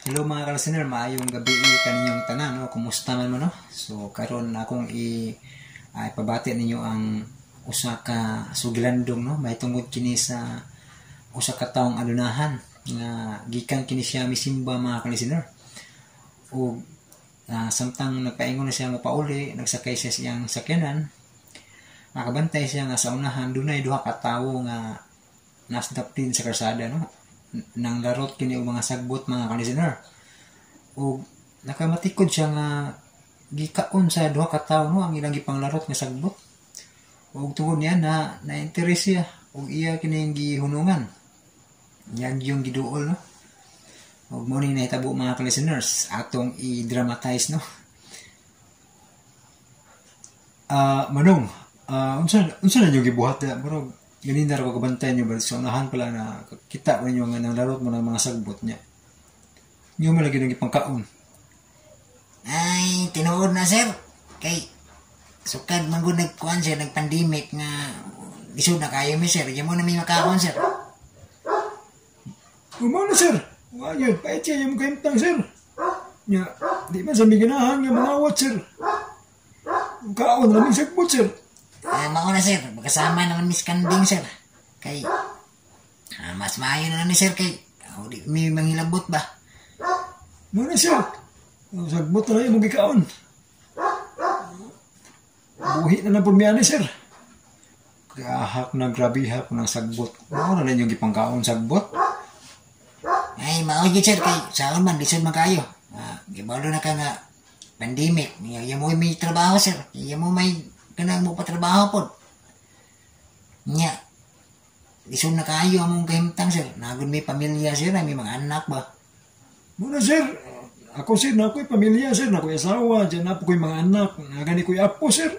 Hello mga ka-listener, maayong gabi kaninyong tanan, no? Kumusta man mo, no? So karon akong ipabati ninyo ang usa ka sugilandong, no? May tungod kini sa usa ka taong alunahan nga gikan kini siya misimba mga ka-listener. O samtang nagpaingon na siya mapauli, nagsakay siya siyang sakyanan, nakabantay siya nga sa unahan dunay duha ka tawo nga nasdap din sa karsada, no? Nang larot kini og mga sagbot mga ka-listener. O nakamatikod siya nga gikaon sa duha ka tawo, no, ang ilang gipanglarot nga sagbot. O tungod niya na interes siya og iya kining gihunungan. Yan yung giduol, no. Og mo ni nahitabo mga ka-listeners atong i-dramatize, no. Manong, unsa na yung gibuhat ya? Murag ganina ra ko kabantay niyo ba sa unahan pala na kita ko ninyo nga nang larot mo ng mga sagbot niya. Niyo malagi nang ipangkaon. Ay, tinuod na sir. Kay sukad man gud nagkuan sir, nagpandemic nga lisod na kayo mi sir. Diyan mo na may makaon sir. Umaw na sir. Ayun, pait siya yung kaimtang sir. Nya, di man sa may ganahan nga manawat sir. Kaon na may sagbot sir. Mao na sir, magkasama naman mis kanding sir. Kay mas maayo na ni sir kay di may manghilabot ba. Muna sir. Ang sagbot na yung magikaon. Buhi na lang pumiyani sir. Gahak na grabihak ng sagbot. Ano na yung gipangkaon sagbot? Ay, mao gyud sir kay saon man lisod man kayo. Gibalo na ka nga pandemic. Iya mo may trabaho sir. Iya mo may kanang mo patrabaho pod. Nya. Lisod na kayo among kahimtang sir. Nagud may pamilya sir, may mga anak ba. Muna sir. Ako sir, na ako'y pamilya sir, na ako'y asawa, dyan na po ko'y mga anak, nagani ko'y apo sir.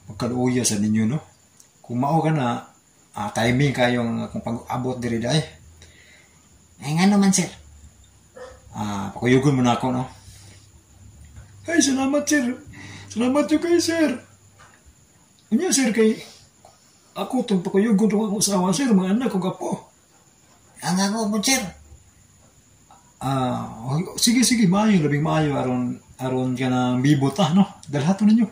Pagkaluya sa ninyo, no? Kung mao ka na, timing kayong kung pag-abot diri dahi. Ay nga naman sir. Pakuyugon mo na ako, no? Ay, salamat sir. Salamat yung kayo sir. Ano sir, kay ako itong pakuyugon itong akong asawa sir, mga anak kong apo. Ang ako po sir. Sige, maayo, labing maayo, aron ka ng bibot, no? Dalhato ninyo.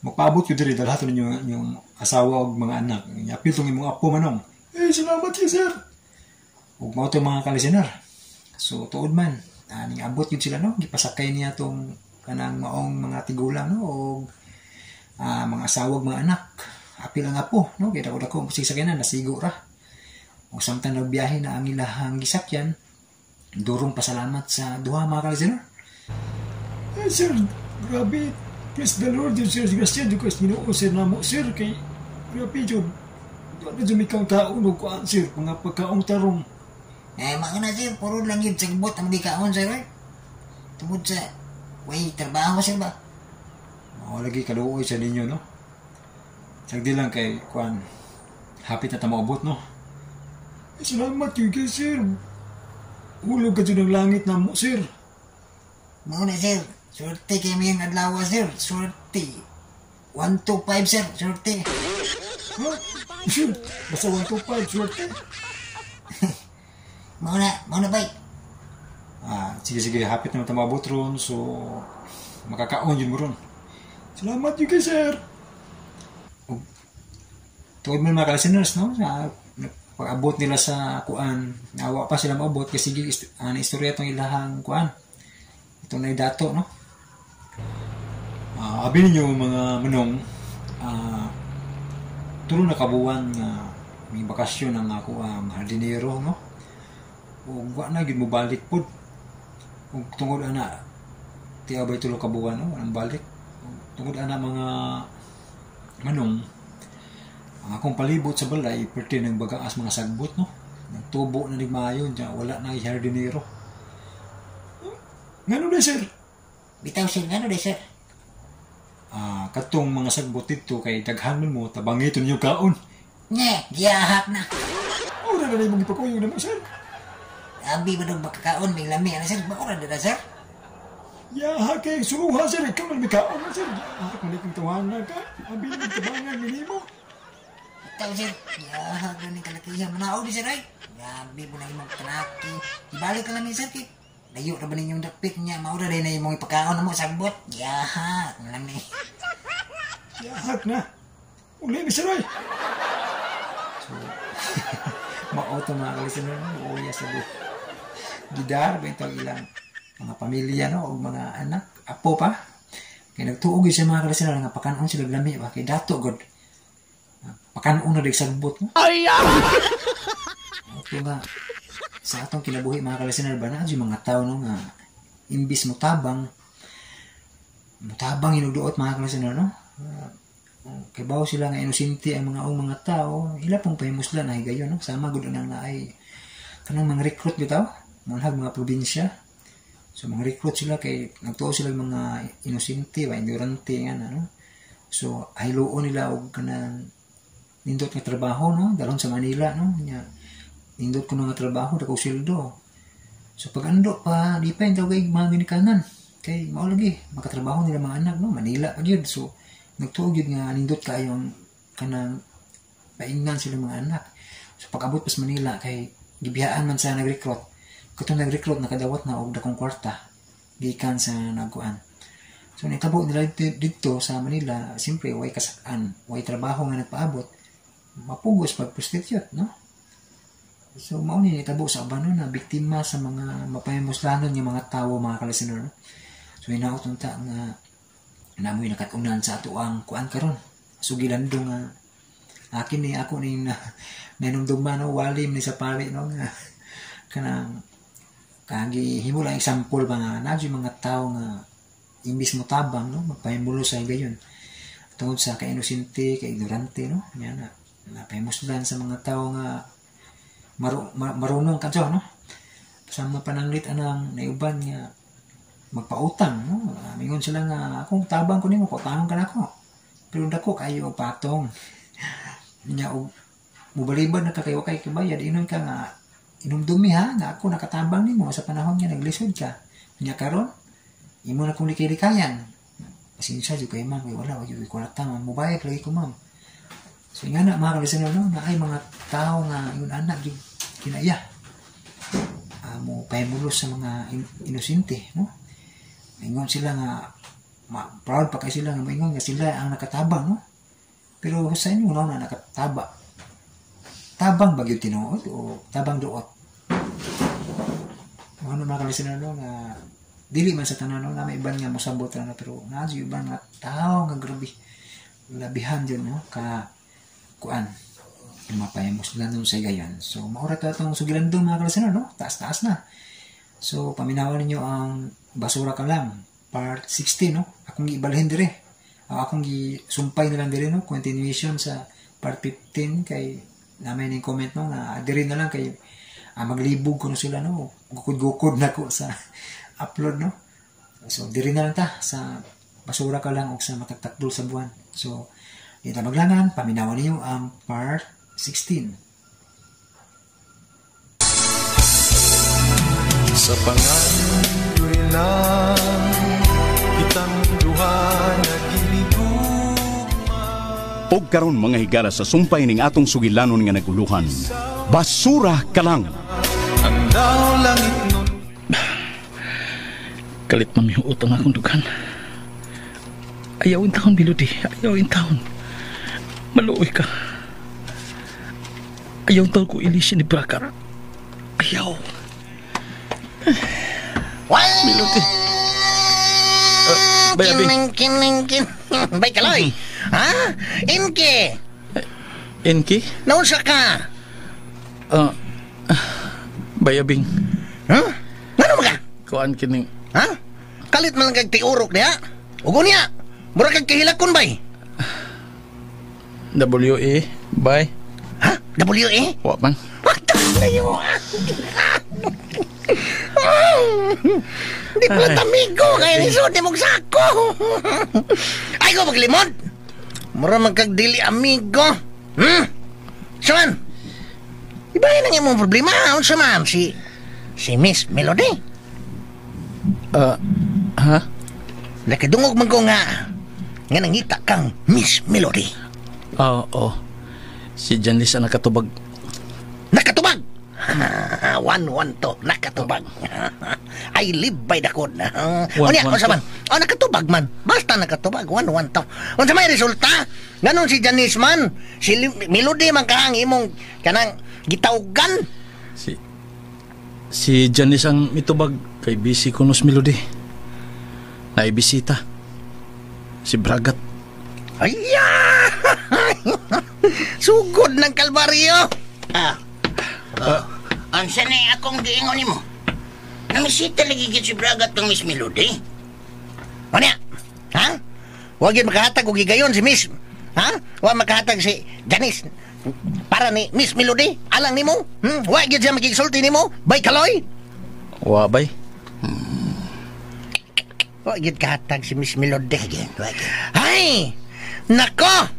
Magpaabot yun diri, dalhato ninyo yung asawa o mga anak. Yapil itong imong apo manong. Eh, salamat yun sir. Huwag mo itong mga ka-listener. So, tuod man. Ning abot yun sila, no? Gipasakay niya itong kanang maong mga tigulang, no? O mga asawa mga anak. Apil ang apo, no? Kaya dako-dako, masisakyanan, nasigo ra. O samtang nagbiyahe na ang ilahang gisakyan, durong pasalamat sa duha mga ka-listener. Eh, sir, grabe. Praise the Lord, yun sir. Grasya, yun kasi ginoo sir na mo, sir. Kay, grabe yun. Doon na dumikang taon o kuhaan, sir. Mga pagkaong tarong. Mga na sir, puro lang yun sagbot ang bikaon sir. Tungod sa, way, trabaho sir ba? Lagi kaluoy sa ninyo, no? Sagdi lang kay, kuan, hapit na tamaubot, no? Eh, salamat yun kay sir. Hulog ka dyan ng langit na mo, sir. Muna sir, swerte kayo may adlaw sir, swerte. 125 sir, swerte. Ha? Sir, basta 125, swerte. Muna ba? Sige, hapit na tamaubot ron, so, makakaon yun mo ron. Salamat yun kay sir. Tuwid mo mga ka-listeners, no? Pag-abot nila sa kuan, nawa pa sila maabot kasi istorya itong ilahang kuan. Itong naidato, no? Abi ninyo mga manong, tulo na kabuwan nga may bakasyon ang ako ang hardinero, no? O wa na gid mo balik pod. Kung tungod ana tiyabay tulo kabuwan, no? Ang balik. Tungod ana mga manong, ang akong palibot sa balay, perti ng bagaas mga sagbot, no? Nagtubo na ni Mayo, wala na i-hardinero. Ngano na, sir? Bitaw sir, ngano na sir? Katong mga sagbot dito, kay daghan mo, tabangiton yung kaon. Nye, giyahak na. Ura na mong ipakuyong naman, sir. Abi ba nung makakaon, may lami, ano sir? Bakura na sir? Ya, kay suluha, sir. Ikaw na may kaon na, sir. Kung ikong tawanan ka, abi na tabangan, minimo. bitaw sir. Ya, ganing kalakihan. Manaog di sir ay. Grabe mo na imong kanaki. Ibalik ka namin sir kay. Layo na ba ninyong dapit niya? Maura rin na imong ipakaon na mo sagbot. Ya, nami. Yahak na. Uli ni sir ay. So, ma-auto mga kalistener, uuya sa gidar, ba ito ilang mga pamilya, no, o mga anak, apo pa. Kaya nagtuog yun siya mga kalistener, nga pakanon sila lami, ba, kay dato, god. Pakanon na rin sagbot, no? Ito nga, sa atong kinabuhi mga kalistener, ba na, yung mga tao, no, nga, imbis mutabang inuduot mga kalistener, no? Kay bawo sila nga inosente ang mga tao, ila pong pahimuslan na higayon, no? Sama gud nang naay kanang mga recruit bitaw, mga probinsya. So mga recruit sila kay nagtuo sila mga inosente ba ignorante nga no. So hayloon nila og kanang nindot nga trabaho, no, daron sa Manila, no, nya nindot ko nga trabaho dako sweldo. So pag ando pa di pa intaw kay mga ginikanan kay mao lagi makatrabaho nila mga anak, no, Manila pa gyud. So nagtuog yun nga nindot kayo ang kanang paingnan sila mga anak. So pag-abot pas Manila kay gibiyaan man sa nag-recruit. Katong nag-recruit nakadawat na og dakong kwarta gikan sa nagkuan. So nitabo nila dito sa Manila, siyempre way kasakan, way trabaho nga nagpaabot. Mapugos pag prostitute, no? So mao ni nitabo sa abano na biktima sa mga mapahimuslanon nga mga tawo mga kalistener. So hinaot unta nga namoy nakatunan sa ato ang kuan karon sugilandong nga akin ni ako ni nanumduman no walim ni sa pari no nga kanang kagi himo lang example ba nga nadyo mga tao nga imbis mo tabang no magpahimulo sa gayon tungod sa kainosente kay ignorante no nya na napahimuslan sa mga tao nga marunong kadto no sa mga pananglit anang naiuban nga magpautang, no? Mingon sila nga, akong tabang ko nimo, pautang ka na ako. Pero dako kayo patong. Nya mubalibad na kakayo kay kabayad, inon ka nga, inumdumi ha, na ako nakatabang nimo sa panahon nga naglisod ka. Nya karon, imo na kung likay-likayan. Pasensya jud kay ma'am, wala jud ko na tama, mubayad lagi ko ma'am. So nga na mga kalistener no, na ay mga tao nga yun anak jud kinaya. Mo pahimulos sa mga inosente, no? Maingon sila nga proud pa kay sila nga maingon nga sila ang nakatabang, no? Pero sa inyo no na nakataba. Tabang ba gyud tinuod o tabang duot? Ano mga kalistener no nga dili man sa tanan no na may iban nga mosabot na pero naadyo iban nga tao nga grabe. Labihan jud no ka kuan mapahimuslan nun sa gayon. So maura to atong sugilandong mga kalistener no? Taas-taas na. So paminawan ninyo ang basura ka lang part 16 no. Akong gibalhin dire. Akong gisumpay na lang dire no. Continuation sa part 15 kay namin yung comment no na dire na lang kay maglibog ko no sila no. Gukod-gukod na ko sa upload no. So dire na lang ta sa basura ka lang o sa matagtakdol sa buwan. So dito maglangan paminawan ninyo ang part 16. Sa pangandoy lang kitang duha naghinigugma. Og karon mga higala sa sumpay ning atong sugilanon nga naguluhan. Basura ka lang. Ang daw langit nun. Kalit mami utang akong dugan. Ayaw in taon biludi. Ayaw in taon. Maluoy ka. Ayaw taon ko ilisyon ni Brakat. Ayaw. Biludi. Kining. Bay kaloy. Ha? Inke. Enki? Naunsa ka? Bayabing. Ha? Ngano ba ka? Kuan kining. Ha? Kalit man lang kag tiurok niya. Ugo niya. Mura kag kahilakon bay. WA. Bye. Ha? WA? Wa man. Wakta na yun. Di pala tamigo kaya nisod ni mong sako. Ay ko maglimod. Mura magkagdili amigo. Saman? Ibahin ang imong problema. Ano saman? Si Miss Melody. Ha? Nakadungog man ko nga nangita kang Miss Melody. Oo. Si Janice ang nakatubag. Nakatubag! 1-1 to, nakatubag. I live by the code. O niya, o saman. O nakatubag man. Basta nakatubag, 1-1 to. O sa may resulta, ganon si Janice man. Si Melody man kahang imong kanang gitawgan. Si Janice ang mitubag kay busy kunos Melody. Naibisita. Si Bragat. Aya! Sugod ng kalbaryo. Ansa na akong giingon nimo? Namisita lagi gid si Bragat ng Miss Melody. O niya, ha? Huwag yun makahatag o gigayon si Miss. Ha? Huwag makahatag si Janice para ni Miss Melody. Alang ni mo? Huwag yun siya magigsulti ni mo? Bay kaloy? Wabay. Huwag yun kahatag si Miss Melody. Ay! Nako!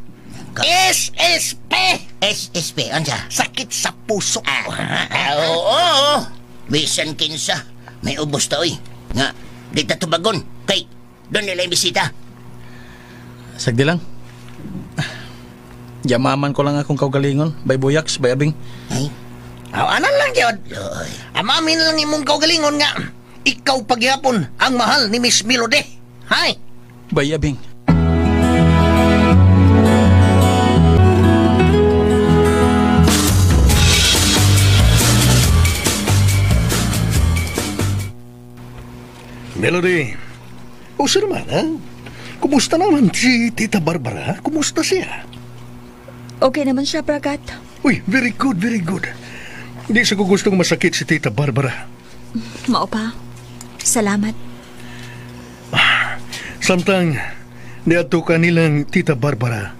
SSP! SSP, ansa? Sakit sa puso. Oo. Bisan kinsa. May ubos ta, oy. Nga, di ta tubagon. Kay, doon nila yung bisita. Sagdi lang. Yamaman ko lang akong kaugalingon. Bay buyaks, bay abing. Ay? Anan lang yun. Amamin lang imong kaugalingon nga. Ikaw pagyapon ang mahal ni Miss Melody. Hay! Bay abing. Melody, o sir naman, ha? Kumusta naman si Tita Barbara? Kumusta siya? Okay naman siya, Bragat. Uy, very good, very good. Hindi sa ko gustong masakit si Tita Barbara. Mao pa. Salamat. Samtang niadto ka nilang Tita Barbara,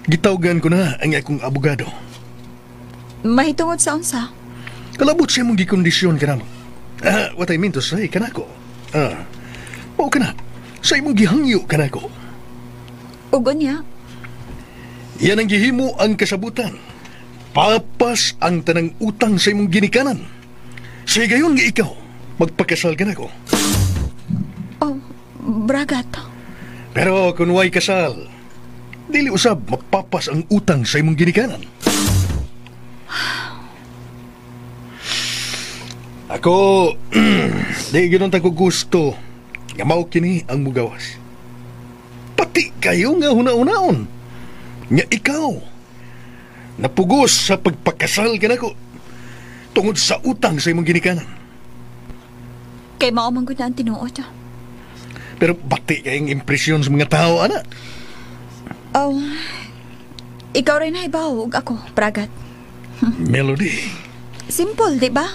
gitawgan ko na ang akong abogado. Mahitungod sa unsa? Kalabot siya mong gikondisyon ka naman. What I mean to say, kanako. Mao ka na. Sa imong gihangyo kanako. Ugon niya. Yan ang gihimo ang kasabutan. Papas ang tanang utang sa imong ginikanan. Sa gayon nga ikaw, magpakasal ka nako. Oh, Bragat. Pero kung way kasal, dili usab mapapas ang utang sa imong ginikanan. Ako, di ganoon ko gusto nga mao kini ang mugawas. Pati kayo nga huna-unaon. Nga ikaw, napugos sa pagpakasal ka nako tungod sa utang sa imong ginikanan. Kay mao man gud na ang tinuod. Pero bati kayong impresyon sa mga tao, ana. Oh, ikaw rin na ibaw ug ako, Bragat. Melody. Simple, di ba?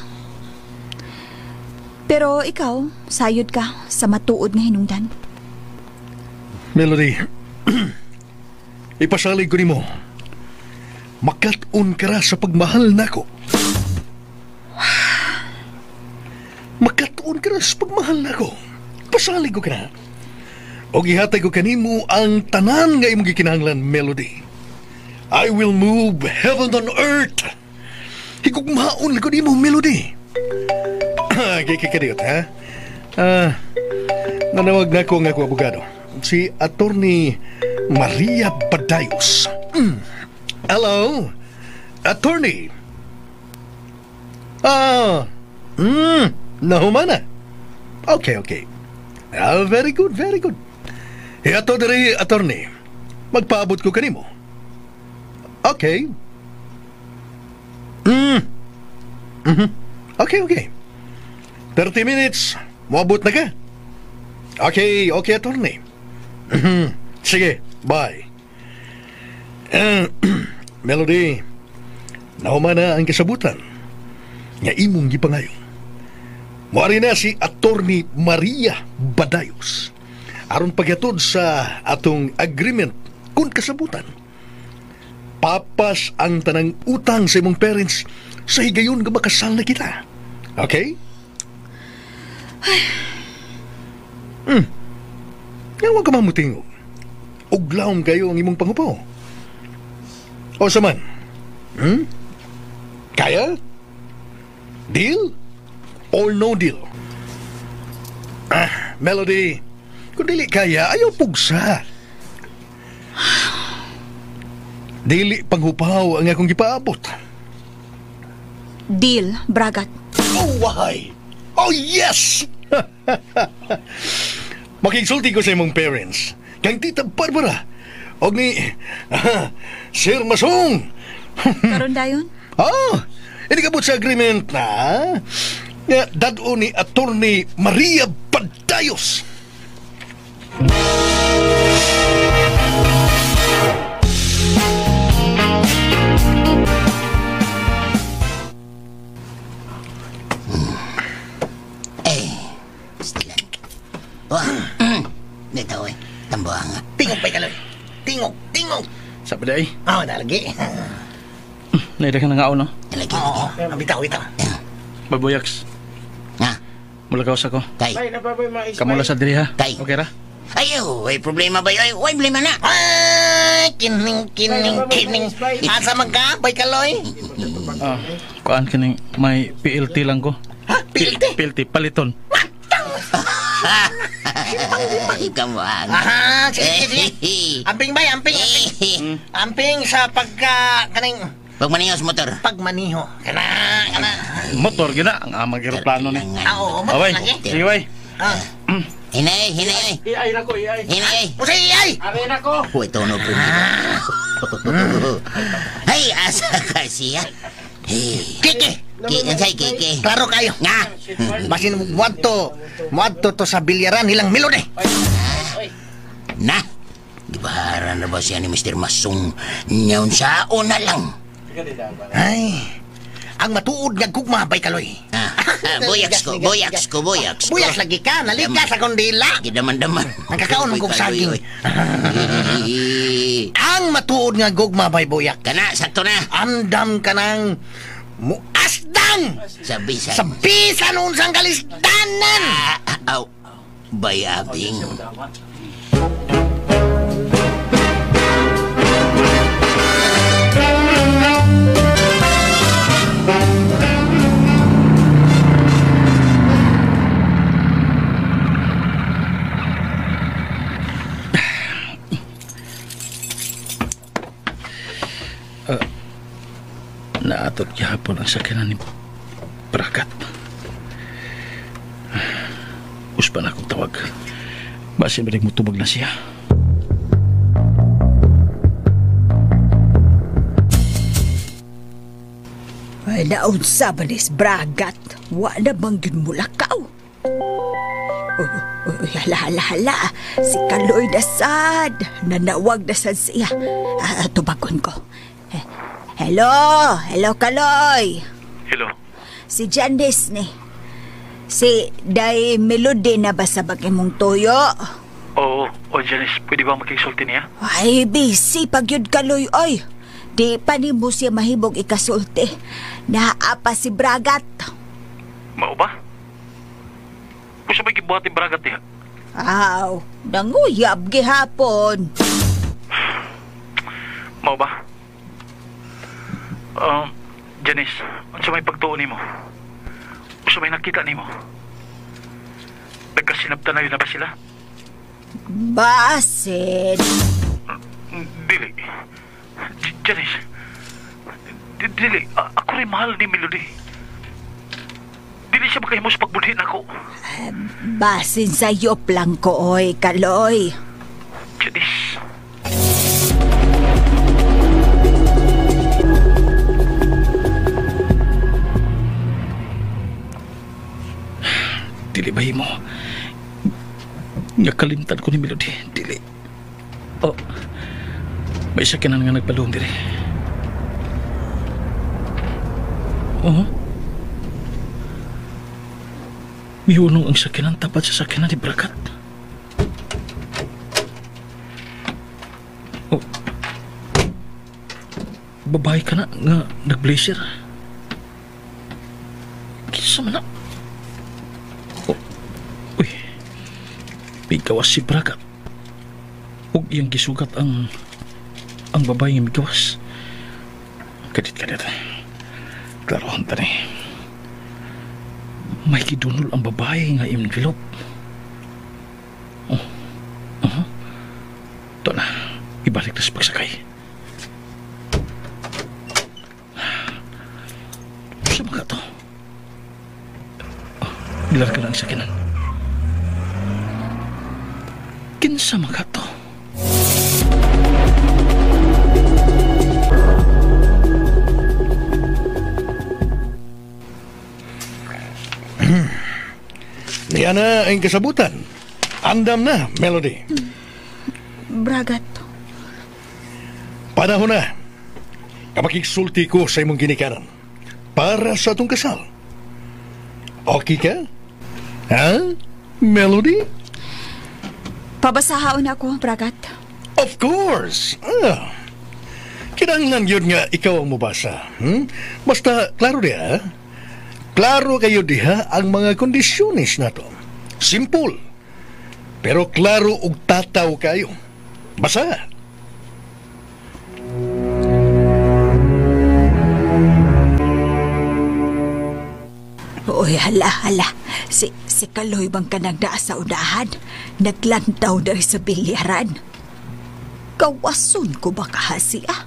Pero ikaw, sayod ka sa matuod nga hinungdan. Melody, ipasalig ko nimo. Makat-on ka ra sa pagmahal nako. Makat-on ka ra sa pagmahal nako. Pasalig ko ka na. O gihatay ko kanimo ang tanan nga imong gikinahanglan, Melody. I will move heaven and earth. Higugmaon ko nimo, Melody. Kikikadiyot, ha? Nanawag na ko ang ako abogado. Si Attorney Maria Badayos. Hello? Attorney? Nahumana. Okay. Very good, very good. Ato diri, Attorney. Magpaabot ko kanimo. Okay. Okay. 30 minutes. Moabot na ka. Okay, Attorney. Sige, bye. Melody, nahuman na ang kasabutan. Nga imong gipangayo. Moari na si Attorney Maria Badayos. Aron pagyatod sa atong agreement kung kasabutan. Papas ang tanang utang sa imong parents sa higayon nga makasal na kita. Okay? Nga huwag ka mamuting. Uglaom kayo ang imong pangupaw. O saman? Kaya? Deal? Or no deal? Melody, kung dili kaya, ayaw pugsa. Dili panghupaw ang akong gipaabot. Deal, Bragat. Oh, why? Oh, yes! Makigsulti ko sa imong parents. Kang Tita Barbara. O ni Sir Masong. Karon dayon? Hindi kabot sa agreement na nga dado ni Attorney Maria Padayos. Dito eh. Tambuhang. Tingog pa kaloy. Tingog. Sabi day. Nalagi. Naida ka na nga no? Nalagi. Bitaw. Babuyaks. Nga. Mulagaw sa ko. Kay. Kamula sa diri ha? Kay. Okay ra? Ayo, may problema ba yun? May problema na. Kining. Asa magkabay kaloy? Kuan kining may PLT lang ko. Ha? PLT? PLT, paliton. Kamuang. Sige. Amping bay, amping. Amping sa kaning pagmaniho sa motor. Pagmaniho. Kana. Motor gina ang amang eroplano ni. Oo, motor lagi. Sige bay. Hinay. Iay nako, iay. Hinay. Usa iay. Ari nako. Uy, tono Hey, asa ka siya? Kiki. Kiki. Klaro kayo. Nga. Basin muadto to sa bilyaran nilang Melody. Na. Gibaharan na ba siya ni Mr. Masong? Nyaon saon na lang. Ay. Ang matuod nga gugma bay kaloy. Boyaks ko. Boyaks lagi ka, nalikas akong dila. Gidaman-daman. Nagkakaon mong kong saging. Ang matuod nga gugma bay boyak. Kana, sakto na. Andam ka ng muasdan. Sabisan unsang kalisdanan. Bayabing. Naatot gihapon ang sakyanan ni Bragat. Uspan akong tawag. Basin ba mo tubag na siya? Ay, naon sa banis, Bragat. Wa na banggin mo lakaw. Hala. Si Kaloy dasad. Nanawag dasad siya. Tubagon ko. Hello, Kaloy. Hello. Si Janice ni. Si Day Melody na ba sa bagay mong toyo? Oo, Janice, pwede ba makiksulti niya? Ay, busy pag yun Kaloy, oy. Di pa ni mo siya mahibog ikasulti. Naapa si Bragat. Mao ba? Kung siya may gibuhatin Bragat niya? Aw, nanguyab gihapon. Mao ba? Janice, ano sa may pagtuon ni mo? O sa may nakita ni mo? Nagkasinabtan na yun na ba sila? Basin. Dili. Janice. Dili. Ako rin mahal ni Melody. Dili siya makahimo sa pagbudhin ako. Basin sa yop lang ko, oy, Kaloy. Janice. Dili bahi mo. Nga kalimtan ko ni Melody. Dili. Oh. May sakyanan nga nagpalong diri. Mihunong ang sakyanan tapat sa sakyanan ni Bragat. Oh. Babae ka na nga nag-blazer. Kisa man na. Migawas si Bragat. Huwag iyang gisugat ang babae nga migawas. Kadit. Klarohan ta ni. May kidunol ang babae nga envelope. Ito na. Ibalik na sa pagsakay. Gilarga lang sa kinan. Kinsa makato? Niya na ang kasabutan. Andam na, Melody. Bragat. Panahon na. Kapakigsulti ko sa imong ginikanan. Para sa atong kasal. Okay ka? Ha? Melody? Pabasahaon ako, Bragat. Of course! Kinahanglan yun nga ikaw ang mubasa. Basta, klaro diha. Klaro kayo diha ang mga kondisyones na to. Simple. Pero klaro og tataw kayo. Basa. Uy, hala. Si Kaloy bang ka nagdaa sa unahan? Naglantaw dari sa bilyaran. Kawason ko ba kahasiya?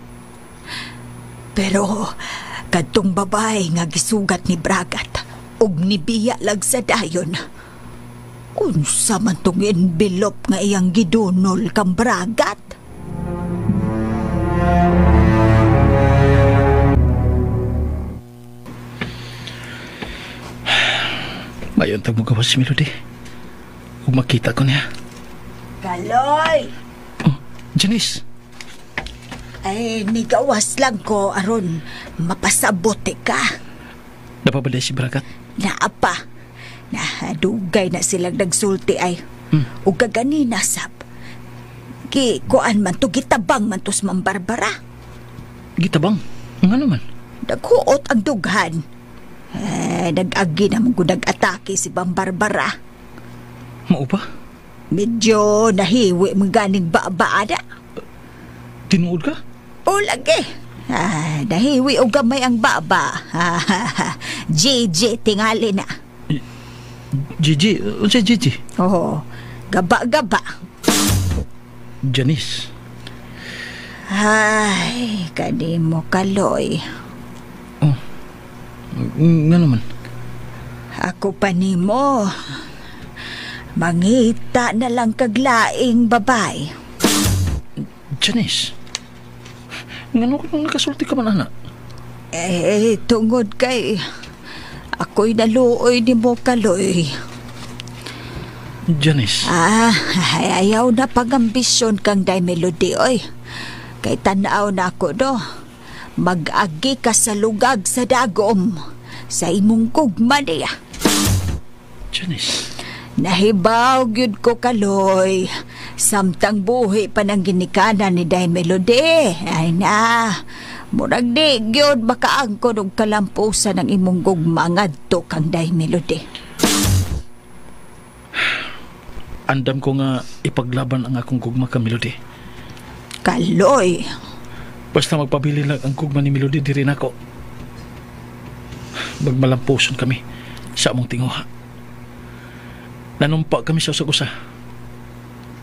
Pero, kadtong babae nga gisugat ni Bragat, ug nibiya lag sa dayon. Unsa man tong envelope nga iyang gidunol kang Bragat? Mayon tag mo gawas si Melody. Kung makita ko niya. Kaloy! Oh, Janice. Ay, nigawas lang ko aron mapasabote ka. Napabalay si Bragat. Naapa. Dugay na silang nagsulti ay. Ug kaganina sab. Kuan man to, gitabang man to sa Ma'am Barbara. Gitabang? Nga naman. Naghuot ang dughan. Nag-agi naman ko nag-atake si Ma'am Barbara. Mao ba? Medyo nahiwi mong ganing ba-baada. Tinuod ka? O lagi. Nahiwi o gamay ang baba. JJ tingali na. Gigi? Unsay Gigi? Oo. Gaba-gaba. Janice. Ay, kani mo Kaloy. Oh. Nga naman. Ako pa ni mo. Mangita na lang kaglaing babay. Janice. Nga naman kung nakasulti ka man, anak? Tungod kay ako'y naluoy ni mo Kaloy. Janice. Ayaw na pag-ambisyon kang day Melody, oy. Kay tanaw na ako, no? Mag-agi ka sa lugag sa dagom sa imong kugma niya. Janice. Nahibaw gyud ko Kaloy. Samtang buhi pa ng ginikanan ni day Melody. Ay na. Murag di gyud makaangkon og kalampusan ng imong gugma ngadto kang day Melody. Andam ko nga ipaglaban ang akong gugma ka Melody. Kaloy. Basta magpabili lang ang gugma ni Melody, di rin ako. Magmalampuson kami sa among tinguha. Nanumpa kami sa usa-usa.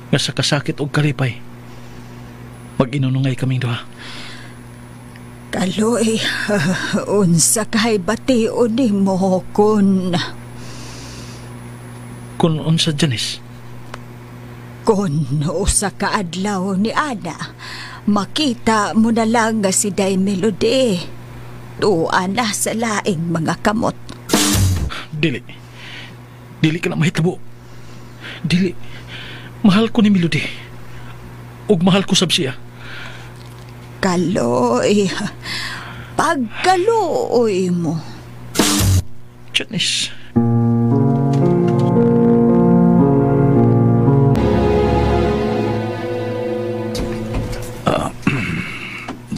Nga sa kasakit o kalipay, mag-inunungay kaming duha. Kaloy, unsa kay bation ni mo kun unsa Janice? Kun usa ka adlaw ni Ana, makita mo na lang nga si day Melody. Tuan na sa laing mga kamot. Dili. Dili ka na mahitabo. Dili. Mahal ko ni Melody. Ug mahal ko sab siya. Kaloy, pagkaluoy mo. Janice.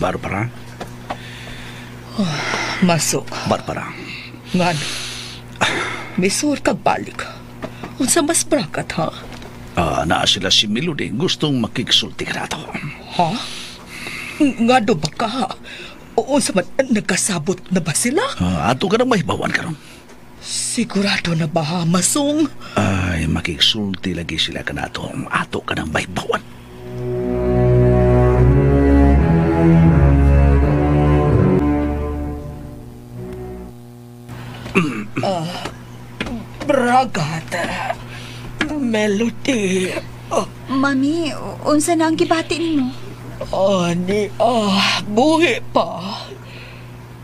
Barbara? Masok. Barbara. Ngan. Misur ka balik. Unsa mas brakat, ha? Naa sila si Melody. Gustong makiksulti ka na to. Ha? Nga do ba ka, ha? Unsa man, nagkasabot na ba sila? Ato ka nang mahibawan ka ron. Sigurado na ba, ha, Masong? Ay, makiksulti lagi sila ka na to. Ato ka nang mahibawan. Bragat. Melody. Mami, unsa na ang gibati nimo? Ani, buhi pa.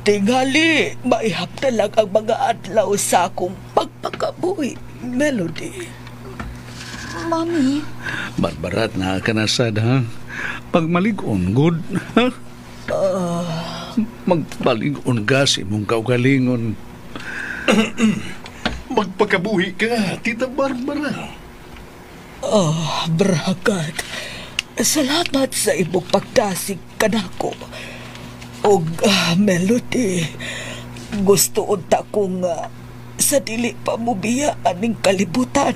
Tingali, maihap talag ang mga adlaw sa akong pagpakabuhi, Melody. Mami, Barbarat na kanasad, ha? Pagmalig-on, good, ha? Magpalig-on ka si mong kaugalingon. Magpakabuhi ka, Tita Barbara. Bragat. Salamat sa imong pagdasig kanako. Og Melody, gusto unta kong sa dili pa mubiyaan ning kalibutan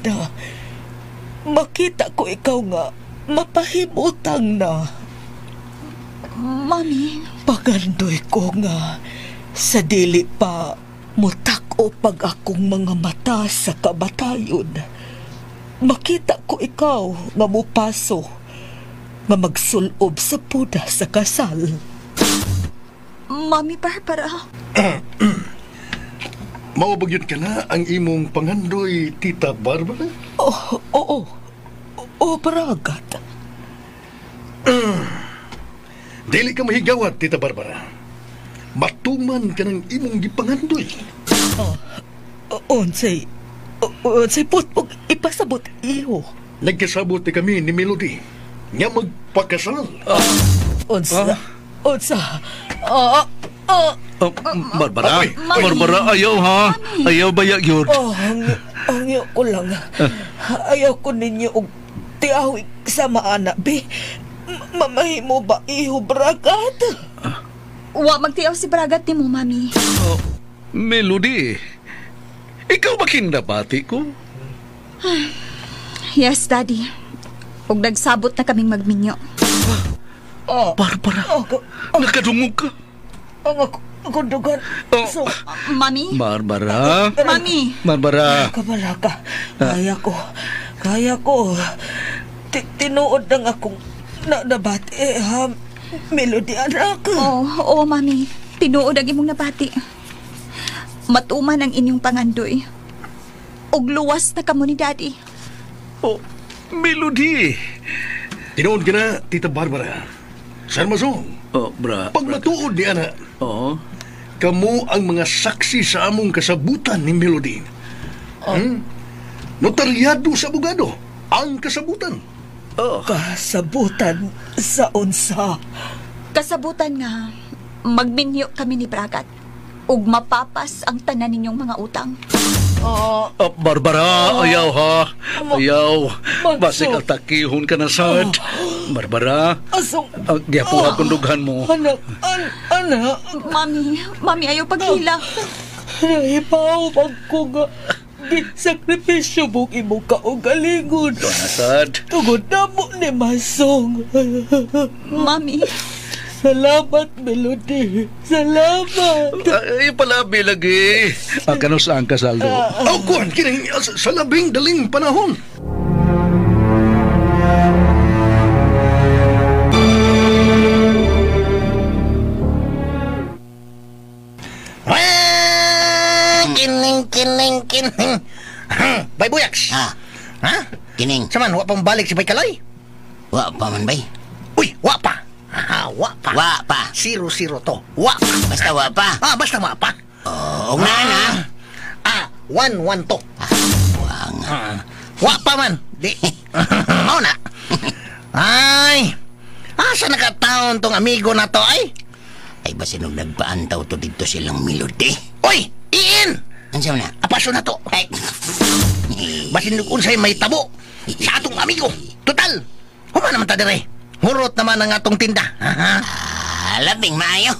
makita ko ikaw nga mapahimutang na. Mami, Pagandoy ko nga sa dili pa mutak-o pag akong mga mata sa kabatayon. Makita ko ikaw nga mupaso nga magsulob sa puda sa kasal. Mami Barbara. Maubagyod ka na ang imong pangandoy, Tita Barbara? Oo, Bragat. Dili ka mahigawat, Tita Barbara. Matuman ka ng imong gipangandoy. Unsay putpog ipasabot iyo. Nagkasabot ni kami ni Melody nga magpakasal. Unsa? Barbara? Mami. Barbara, ayaw ha? Ayaw ba yun? Ayaw ko lang. Ayaw ko ninyo og tiahoy sa maana, be. Mamahimo ba iho, Bragat? Wa magtiaw si Bragat nimo, Mami. Melody, ikaw ba kindabati ko? Yes, Daddy. Ug nagsabot na kaming magminyo. Barbara, nakadungog ka. Ang akundugan. So, Mami? Barbara? Mami? Barbara? kabala ka. Kaya ko. Tinuod lang akong nabati, ha? Melody, anak. Oo, Mami. Tinuod ang imong nabati. Matuman ang inyong pangandoy. Ug luwas na kamo ni Daddy. Melody! Tinood ka na, Tita Barbara. Sarmazong. Pag matuod ni Ana, kamo ang mga saksi sa among kasabutan ni Melody. Notaryado sa abogado ang kasabutan. Kasabutan sa unsa? Kasabutan nga, magminyo kami ni Bragat. Ug mapapas ang tanan ninyong mga utang. Barbara, ayaw ha. Ayaw. Basig ang takihon ka na sad. Barbara, giyapuha kong dughan mo. Anak. Mami, ayaw paghila. Nahipaw pag ko nga sakripisyo mong imong kaugalingon. Nasad. Tugod na mo ni Masong. Mami. Salamat, Melody. Salamat. Ay, palabi lagi. Kano saan ka saldo? Kuhan, kining sa labing daling panahon. Kining. Bay Buyaks. Ha? Kining. Saman, wa pang balik si Bay Kaloy? Wa pa man, bay. Uy, wa pa. Wa pa. Wa pa. 0-0 to. Wa pa. Basta wa pa. Basta wa pa. Oo nga na. 1-1 to. Wa nga. Wa pa man. Di. Mao na. Ay. Asa nakataon tong amigo na to ay? Ay, basta nung nagpaantaw to dito silang Melody. Uy, Iin! Ansa na? Apaso na to. Ay. Basin nung unsay may tabo sa atong amigo. Total. Huma naman ta dire. Hurot naman ang atong tinda. Labing maayo.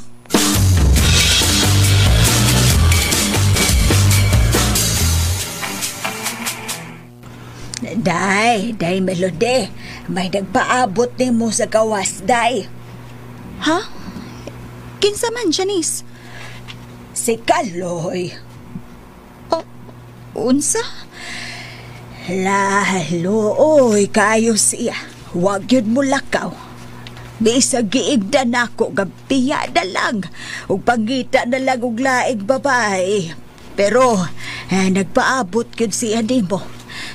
Day Melody. May nagpaabot ni mo sa gawas, Day. Ha? Kinsa man, Janice? Si Kaloy. Unsa? Laloy kayo siya. Huwag yun mo lakaw. Bisa giigda na ako, gabiya na lang. Ug pangita na lang og laing babae. Pero nagpaabot yun siya nimo.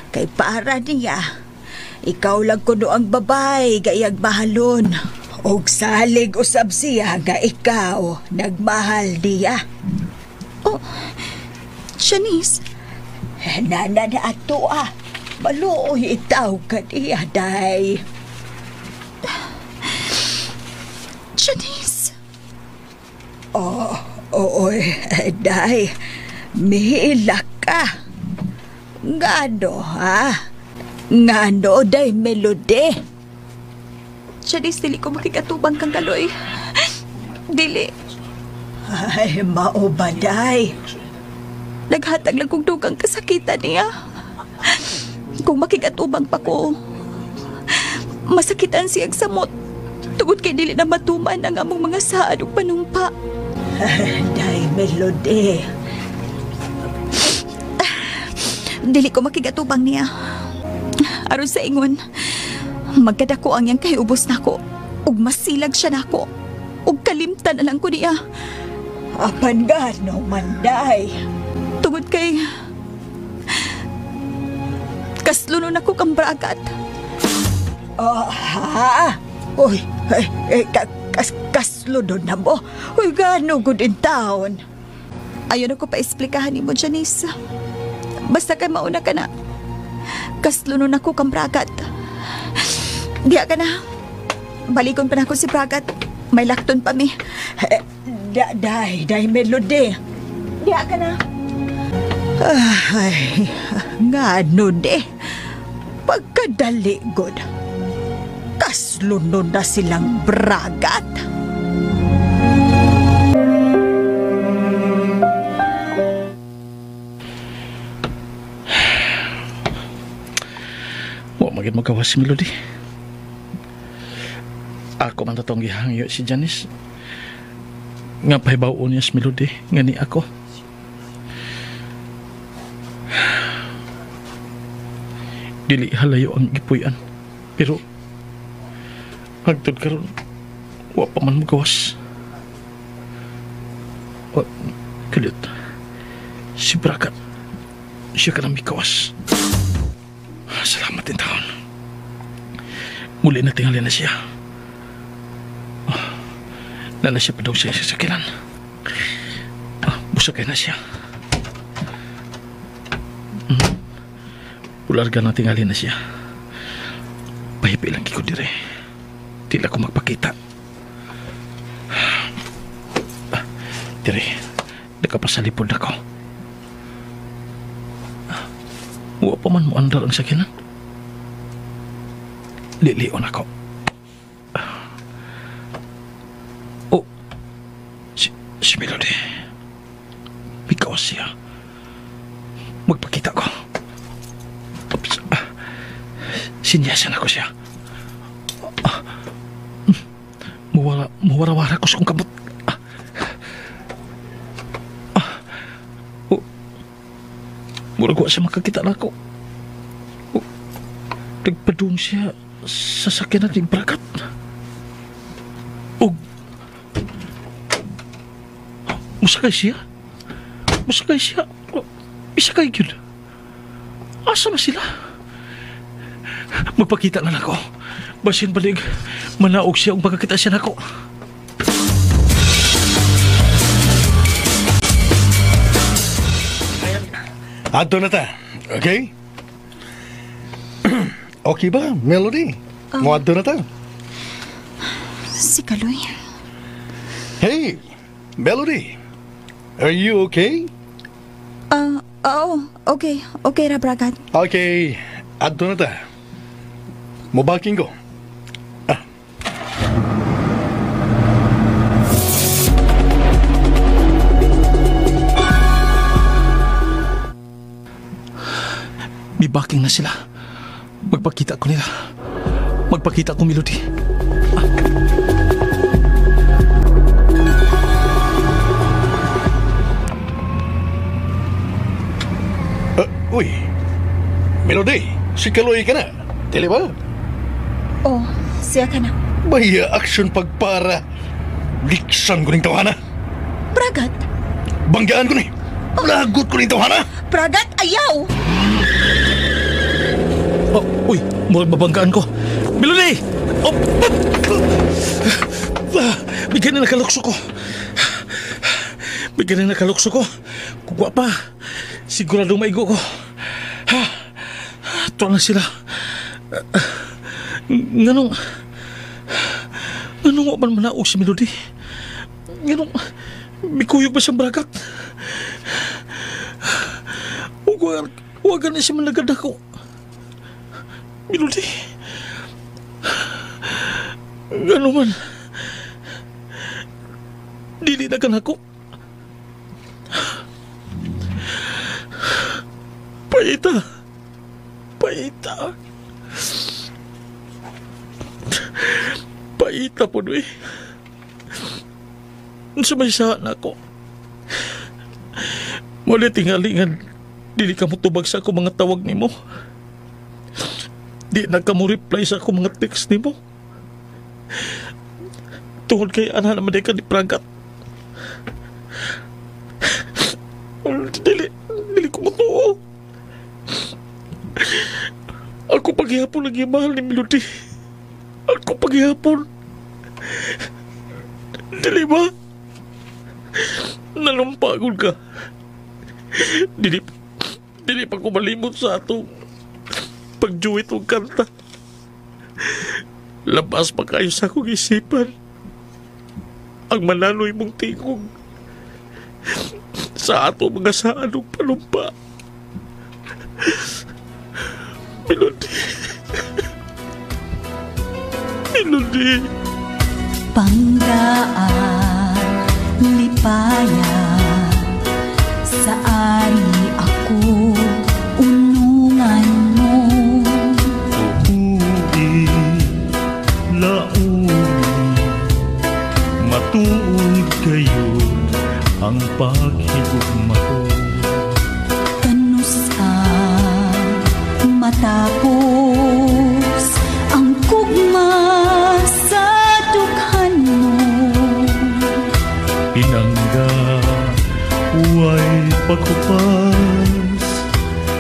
Kay para niya, ikaw lang kuno ang babay gayag mahalon. Og salig usab siya nga ikaw nagmahal niya. Oh, Janice. Na ato maluoy itaw ka niya, day. Janice. Oy, day. Mihilak ka. Ngano, ha? Ngano, day, Melody? Janice, dili ko makikatubang kang Kaloy. Dili. Ay, mao ba, day? Naghatag lang kong dugang kasakitan niya. Kung makikatubang pa ko, masakitan siyang samot. Tugod kay dili na matuman ang among mga saad ug panumpa. Day, Melody. Dili ko makikatubang niya. Aron sa ingon, magkadako ang yang kahiubos nako. Ug masilag siya nako. Ug kalimtan na lang ko niya. Apan gano man, day? Tungod kay kaslunon ako kang bragat. Ha? Uy, kaslunon na mo? Uy, gano gud in town? Ayaw na ko pa esplikahan ni mo, Janice. Basta kay mauna ka na. Kaslunon ako kang bragat. Diya ka na. Balikon pa na ako si bragat. May lakton pa mi. Day, Melody. Diya ka na. Ay, nga de. Pagkadali, god. Kaslunod na silang bragat. Wa magid magawas si Melody. Ako man tatong gihangyo si Janice. Nga pahibaw niya si Melody. Nga ni ako. Dili halayo ang ipuyan. Pero hagtod karon wa pa man magawas. Wa kulit. Si Bragat siya ka na mikawas. Salamat din taon. Muli na tingali na siya. Nala siya pa daw siya sa sakilan. Busakay na siya. Ularga na tingali na siya. Pahipi lang ko dire. Tila ko magpakita. Dire, nakapasalipod ako. Huwa pa man mo andar ang sakinan. Lilion ako. Oh, si Melody. Because siya. Magpakita ko. Sinyasan ako siya. Muwara-wara ko sa kong kamot. Murag wa siya makakita na ako. Nagpadung siya sa sakyanan ni Bragat. Musakay siya. Isakay yun. Asa na sila? Magpakita na ako. Basin balik, manaog siya ang pagkakita siya nako. Ato na ta, okay? Okay ba, Melody? Mo ato na ta? Si Kaloy. Hey, Melody. Are you okay? Okay. Okay ra, Bragat. Okay, ato na ta. Mubaking ko. May backing na sila. Magpakita ko nila. Magpakita ko, Melody. Uy, Melody, si Kaloy ka na. Dili ba? Oh, siya ka na. Baya aksyon pagpara. Liksan ko ning tawana. Bragat? Banggaan ko ni. Lagot ko nito, hana? Pragat, ayaw! Oh, uy, murag mabanggaan ko. Melody! Oh! Bigyan na nakalukso ko. Bigyan na nakalukso ko. Kugwa pa. Siguradong maigo ko. Ito lang sila. Nganong wa man manaog si Melody? Nganong mikuyog ba siyang bragat? Huwag na siya managad ako. Melody. Gano'n man. Dili na ka na ako. Paita. Paita po doy. Sumaysa na ako. Muli tingalingan, dili ka mo tubag sa ako mga tawag ni mo. Di na ka mo reply sa ako mga text ni mo. Tungod kay ana naman ka ni Pragat. Dili ko matuo. Ako paghihapon lagi mahal ni Melody. Ako paghihapon. Dili ba? Nalumpagod ka. Dili pa ko malimot sa atong pagjuwit o kanta. Labas pa kayo sa akong isipan ang mananoy mong tingog sa ato mga saanong palumpa. Melody. Melody. Panggaan, lipayan, sa ari ako, unungan mo. Uwi, lauli, matuod kayo ang paghigugma ko. Kanusaan matapos ang kugma sa dughan mo. Pinangga, huway pagkupas,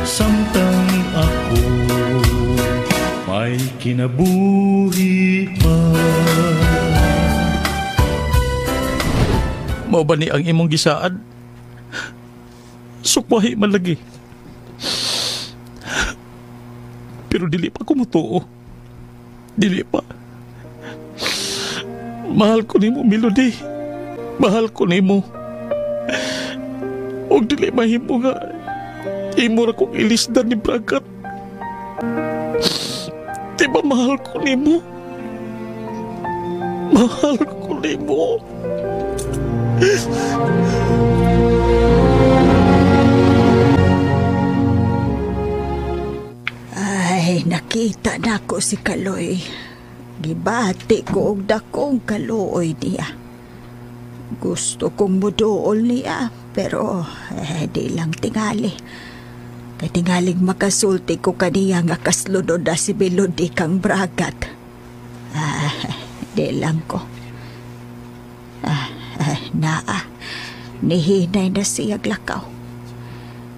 samtang ako may kinabuhi pa. Mao ba ni ang imong gisaad? Sukwahi man lagi. Pero dili pa ko mutuo. Dili pa. Mahal ko nimo, Melody. Mahal ko nimo. Og dili mahimo nga imo ra kong ilisdan ni Pragat. Diba mahal ko nimo? Mahal ko nimo. Ay, nakita na ko si Kaloy. Gibati ko og dakong kaluoy niya. Gusto kong muduol niya, pero di lang tingali. Kay tingaling makasulti ko kaniya nga kaslunod na si Melody kang Pragat. Di lang ko. Nihinay na siyag lakaw.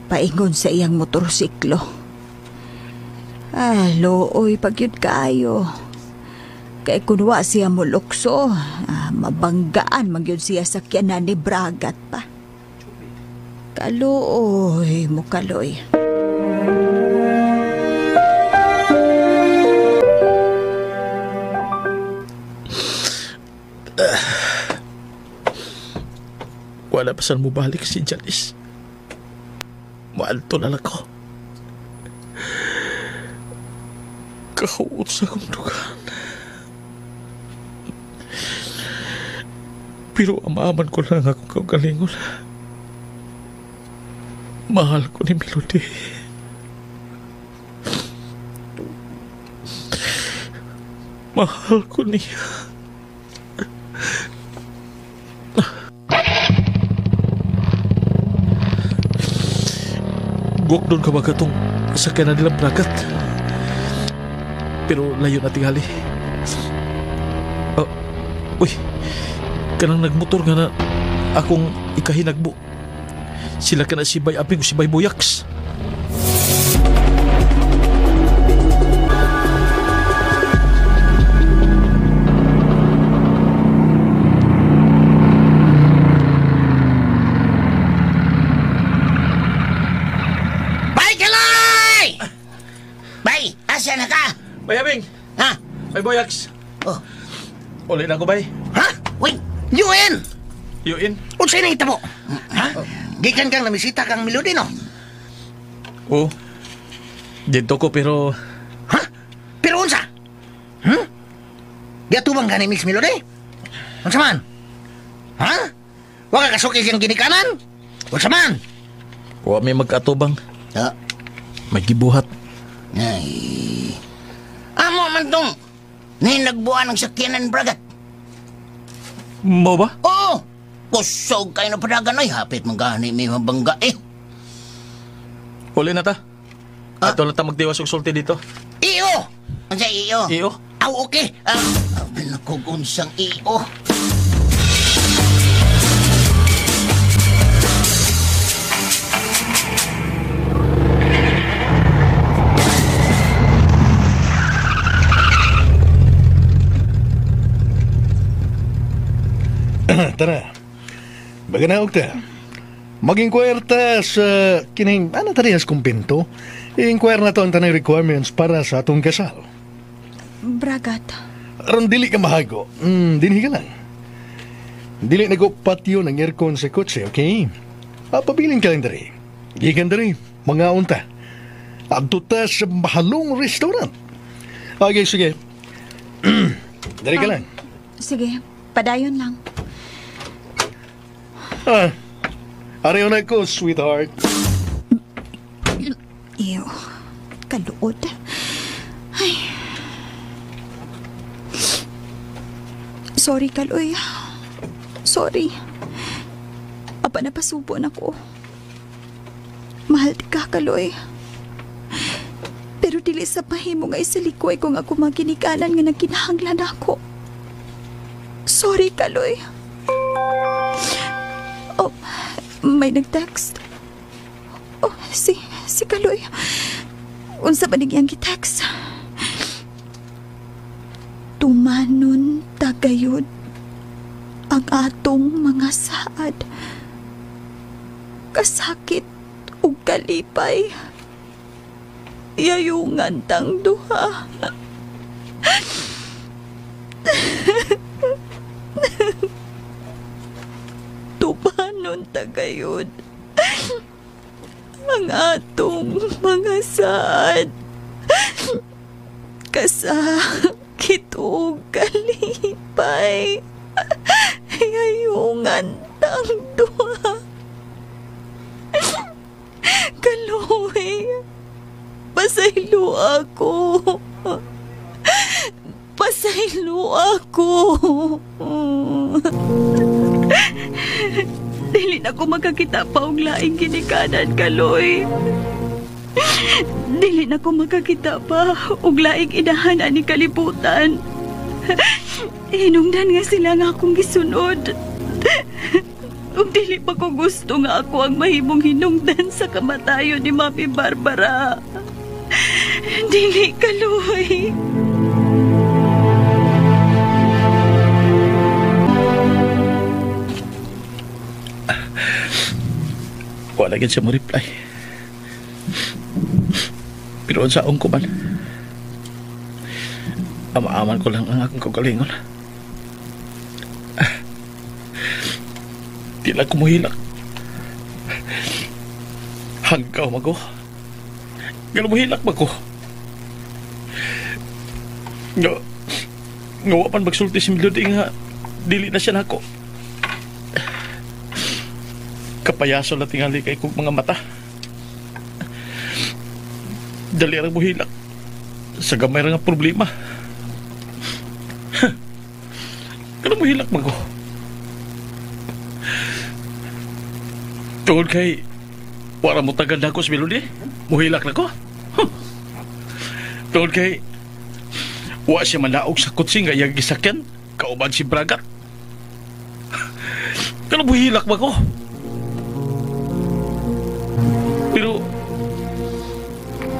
Paingon sa iyang motorsiklo. Looy pagyud kayo. Kay kunwa siya mulukso, mabanggaan magyud siya sakyanan ni Pragat pa. Kaluoy mo, Kaloy. Wala pa saan mo balik si Janice. Maalto na lang ko. Kahuot sa akong dugan. Pero amaaman ko lang akong kagalingon. Mahal ko ni Melody. Mahal ko niya. Gok doon ka magatong sakyan na nilang Pragat. Pero layo na tingali. Uy, kanang nagmotor nga na akong ikahinagbo. Sila ka na si Bay Aping o si Bay Buyaks. Bay Kaloy! Bay, asa na ka? Bay Aping! Ha? Bay Buyaks! Oh. Uli na ko, Bay. Ha? Wait, UN! Yuin? Unsay na mo? Ha? Gikan kang namisita kang Melody, no? Oo. Dito ko pero... Ha? Pero unsa? Giatubang ka ni Miss Melody? Unsa man? Ha? Waka kasuki siyang ginikanan? Unsa man? Wa may magkatubang. Ha? May gibuhat. Ay. Amo man tong ni nagbuan ng sakyanan bragat. Mo ba? Oo. Kusog kayo na padagan ay hapit manggani may mabangga eh. Uli na ta. Ato lang ta magdiwas og sulti dito. Iyo! Ano sa iyo? Iyo? Aw, okay. Nakugunsang iyo. Tara. Baganaog ta. Mag-inquire ta sa kining ano tarihas kumpinto. I-inquire na to ang tanang requirements para sa atong kasal. Bragat. Aron dili ka mahago. Dinhi ka lang. Dili na ko patio ng aircon sa kotse, okay? Pabiling ka lang dari. Gikan dari, mga unta. Adto ta sa mahalong restaurant. Okay, sige. Dari ka lang. Sige, padayon lang. Ariyo na ko, sweetheart. Ew, kaluod. Ay. Sorry, Kaloy. Sorry. Apa napasubo na ko. Mahal di ka, Kaloy. Pero dili sa pahimo nga isalikoy kung ako maginikanan nga nagkinahanglan ako. Sorry, Kaloy. Oh, may nag-text. Oh, si Kaloy. Unsa ba niyang gi-text? Tumanon tagayod ang atong mga saad. Kasakit ug kalipay. Yayungan tang duha. Tumanon tagayod ang atong mga saad. Kasakit ug kalipay. Yayungan tang duha. Kaloy, pasaylo ako. Pasaylo ako. Dili na ko makakita pa og laing ginikanan, Kaloy. Dili na ko makakita pa og laing inahanan ni kalibutan. Hinungdan nga sila nga akong gisunod. Ug dili pa ko gusto nga ako ang mahimong hinungdan sa kamatayon ni Mami Barbara. Dili, Kaloy. Wala gid siya mo reply. Pero sa ko man. Ama-aman ko lang ang akong kagalingon. Di lang kumuhilak. Hanggaw mago. Gano'n muhilak ba ko? Nga pan magsulti si Melody nga dili na siya nako. Kapayaso na tingali kay kong mga mata. Dali ang muhilak sa gamay nga problema. Gano'n muhilak mago. Tungod kay wala mo tagad ako si Melody, muhilak na ko. Tungod kay wa siya manaog sa kutsi nga iyang gisakyan, kauban si Bragat. Kano muhilak ba ko?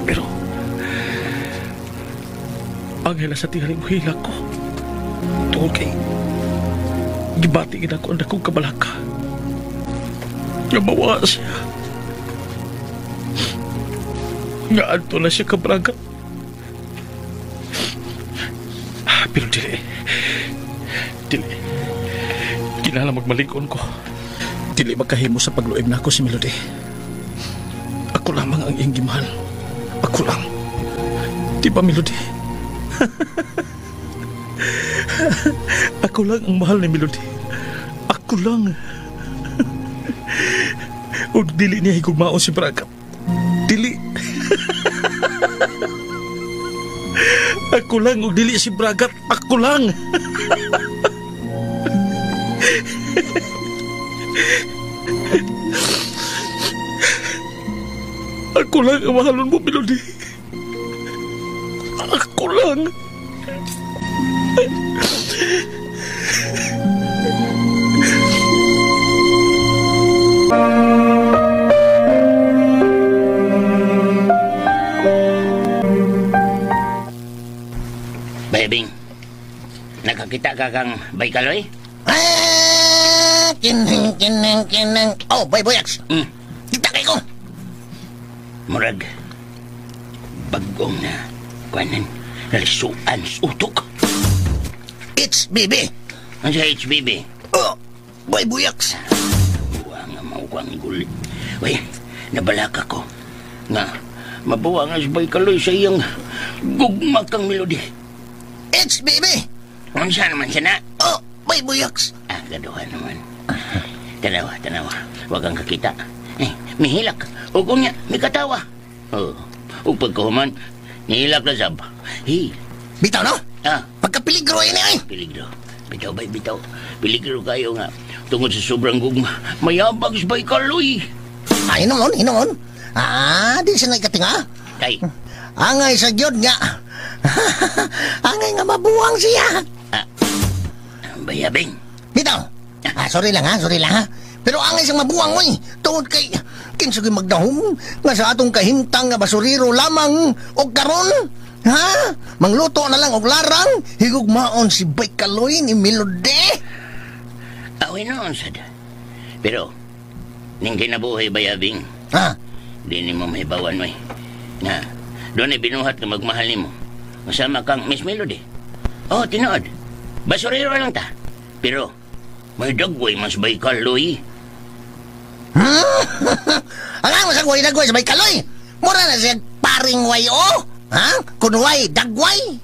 Pero, angay na sa tingaling hila ko. Tungkol kay, gibatingin ako ang dakong kabalaka. Nga mawa siya. Nga adto na siya kabragat. Pero dili. Kinala magmalingon ko. Dili magkahimo sa pagluib na ako si Melody. Ako lamang ang iyong gimahal. Ako lang. Di ba, Melody? Ako lang ang mahal ni Melody. Ako lang. O dili niya higugmaon si Bragat. Dili. Ako lang o dili si Bragat. Ako lang. Ako lang ang mahalon mo, Melody. Ako lang. Bayabing, nakakita ka kang Baykaloy? Kinang. Oh, Bayboyax. Kita kay ko. Murag, bagong na kuanan, nalisuan utok. HBB. Ano sa HBB? Oh, Bayboyax. Buwa nga maukwang gulit. Uy, nabalaka ko. Nga, mabuwa nga si Baykaloy sa iyang gugma kang Melody. HBB! Ano siya naman siya na? Oh, Bayboyax. Gaduhan naman. Tanawa. Huwag kang kakita. Mihilak. O kung niya, may katawa. O pagkahuman, nihilak na sab. Bitaw, no? Pagkapiligro yun eh. Piligro. Bitaw. Piligro kayo nga. Tungod sa sobrang gugma, mayabag si Baykaloy. Hinomon. Di siya nagkatinga. Tay. Angay sa gyod nga. Angay nga mabuwang siya. Bayabing. Bitaw. Sorry lang ha. Pero angay siyang mabuwang mo eh. Tungod kay kinsugay magdahom nga sa atong kahimtang nga basuriro lamang o karon. Ha? Mangluto na lang og larang higugmaon si Baykaloy ni Melody. Away noon sad. Pero ning kinabuhi Bayabing. Di ni mo mahibawan mo eh. Nga, doon ay binuhat ka magmahal ni mo. Masama kang Miss Melody. Oh, tinood. Basuriro lang ta. Pero may dagway mas Baykaloy. Alam mo sa dagway sa Baykaloy? Mura na siya paring way o? Kunway, dagway?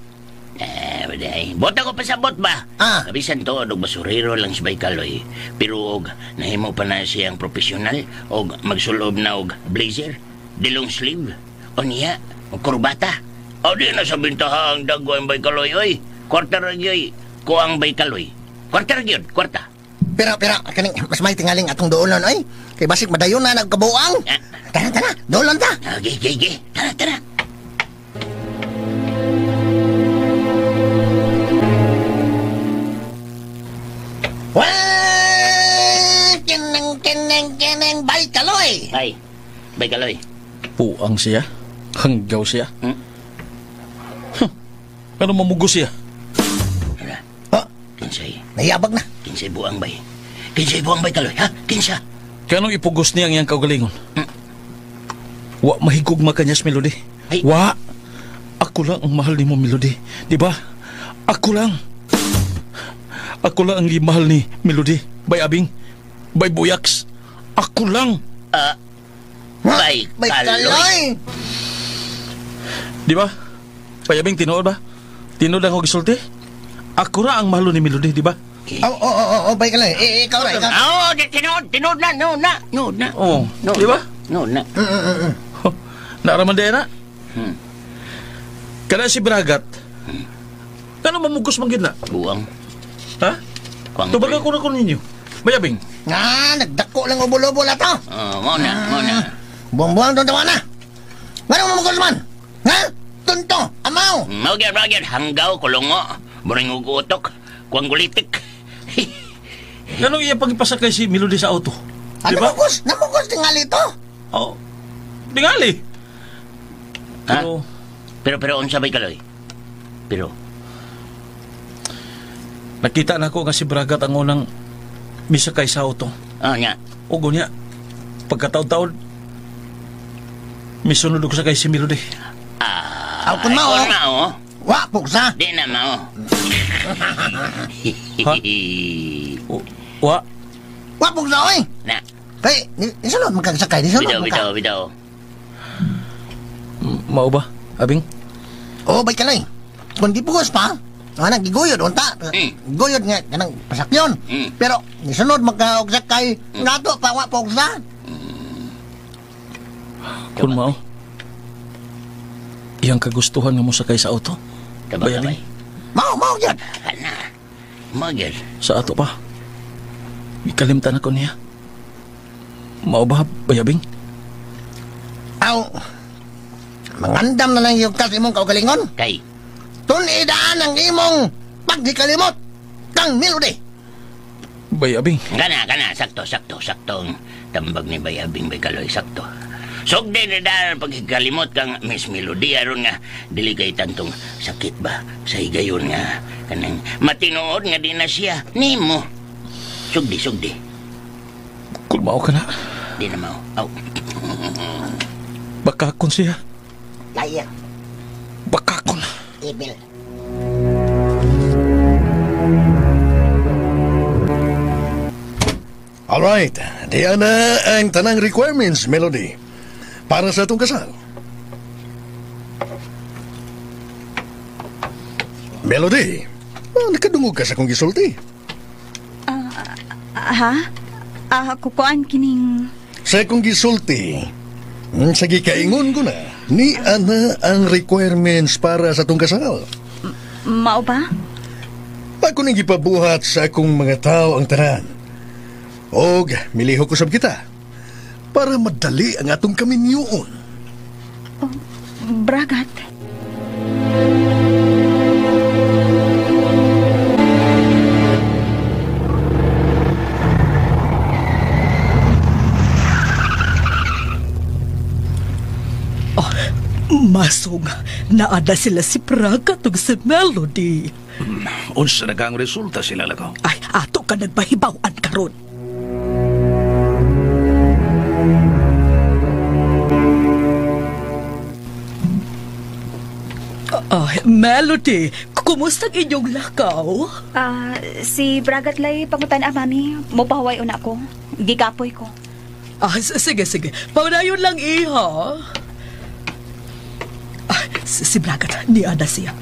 Baday. Bota ko pasabot ba? Kabisan to, basuriro lang si Baykaloy. Pero og, nahimo pa na siyang profesional og magsulob na og blazer, dilong sleeve, o niya, o kurbata. O di na sa bintahang dagway ang Baykaloy, oy. Kwarta ragyoy, ko ang Baykaloy. Kwarta ragyod, kwarta. Pero, kaning mas may tingaling atong doolon, oy. Kay basik madayon na nagkabuang. Tara, doolon ta. Okay. Tara. Kinang Baykaloy. Ay, Baykaloy. Puang siya. Hanggaw siya. Ano mamugos siya? Kinsay. Nayabag na. Kinsay buang bay. Baykaloy, ha? Kinsa. Kanong ipugos niya ang iyang kaugalingon? Wa mahigugma kanyas Melody. Wa. Ako lang ang mahal ni mo, Melody. Diba? Ako lang ang mahal ni Melody. Bayabing. Bayboyax. Ako lang. Baykaloy. Diba? Bayabing, tinood ba? Tinood ako gisulti? Ako ra ang mahal ni Melody, diba? Baykaloy. Ikaw ra. Tinood na. Oh, diba? Nood na. Naaraman din na? Kana si Bragat. Kano mamugos man gid na? Buang. Ha? Tubaga ko na ko ninyo. Bayabing. Nagdako lang ubol-ubol ato. Muna. Buang-buang doon tawa na. Ngano mamugos man? Ha? Tunto, amaw. Magyad. Hanggaw, kulungo. Buring ugutok. Kuang gulitik. Ganong iya pagipasakay si Melody sa auto? Namugos tingali to. Oh, tingali. Pero unsa bay Kaloy? Pero nakita na ko nga si Bragat ang unang misakay sa auto. Nya. Ugo niya, pagkataon-taon, misunod ko sa kay si Melody. Kun mao. Wa pugsa. Di na mao. Wa pugsa oy. Na. Kay isulod magkasakay ni sulod. Bitaw. Mao ba, Abing? Bay Kaloy. Kung di pugos pa, giguyod unta. Guyod nga kanang pasakyon. Pero nisunod magkasakay nato pa wa pugsa. Kun mao. Iyang kagustuhan nga mo sakay sa auto? Bayabing? Mau yan. Mau yan. Sa ato pa. Ikalimtan ako niya. Mau ba, Bayabing? Mangandam na lang yung kasi mong kaugalingon. Kay? Tunidaan ang imong pagdikalimot kang Melody. Bayabing? Kana. Sakto. Tambag ni Bayabing Bay Kaloy, sakto. Sugdi na dahil pagkikalimot kang Miss Melody aron nga dili kay tantong sakit ba sa higayon nga kanang matinuod nga di na siya nimo. Sugdi. Kulmao ka na. Di na mao. Bakakon siya. Laya. Bakakon. Ibil. Alright, diyan na ang tanang requirements, Melody. Para sa itong kasal. Melody, nakadungog ka sa kong gisulti. Kukuan kining... Sa kong gisulti, sa gikaingon ko na, ni ana ang requirements para sa itong kasal. Mao ba? Ako nang gipabuhat sa akong mga tao ang tanan. Og, miliho ko sab kita. Para madali ang atong kaminyoon. Bragat. Masong, naada sila si Bragat ug si Melody. Unsa na kang resulta sila lagaw? Ay, ato ka nagpahibawan karon. Melody, kumusta ang inyong lakaw? Si Bragat lay pangutan mami. Mupahaway una ko. Gikapoy ko. Sige. Paunayon lang, iha. Si Bragat, niada siya.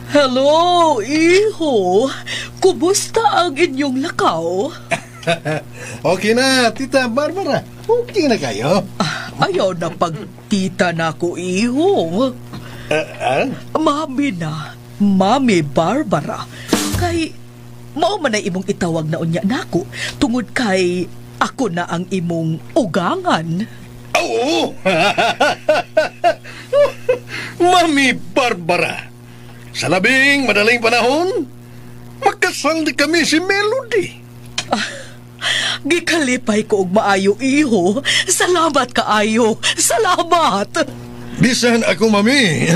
Hello, iho. Kumusta ang inyong lakaw? Okay na, Tita Barbara. Okay na kayo? Ayaw na pagtita na ko, iho. Mami Barbara. Kay, mao man ay imong itawag na unya nako tungod kay ako na ang imong ugangan. Oo! Mami Barbara, sa labing madaling panahon, magkasal di kami si Melody. Gikalipay ko og maayo, iho. Salamat kaayo. Salamat. Bisan ako, mami.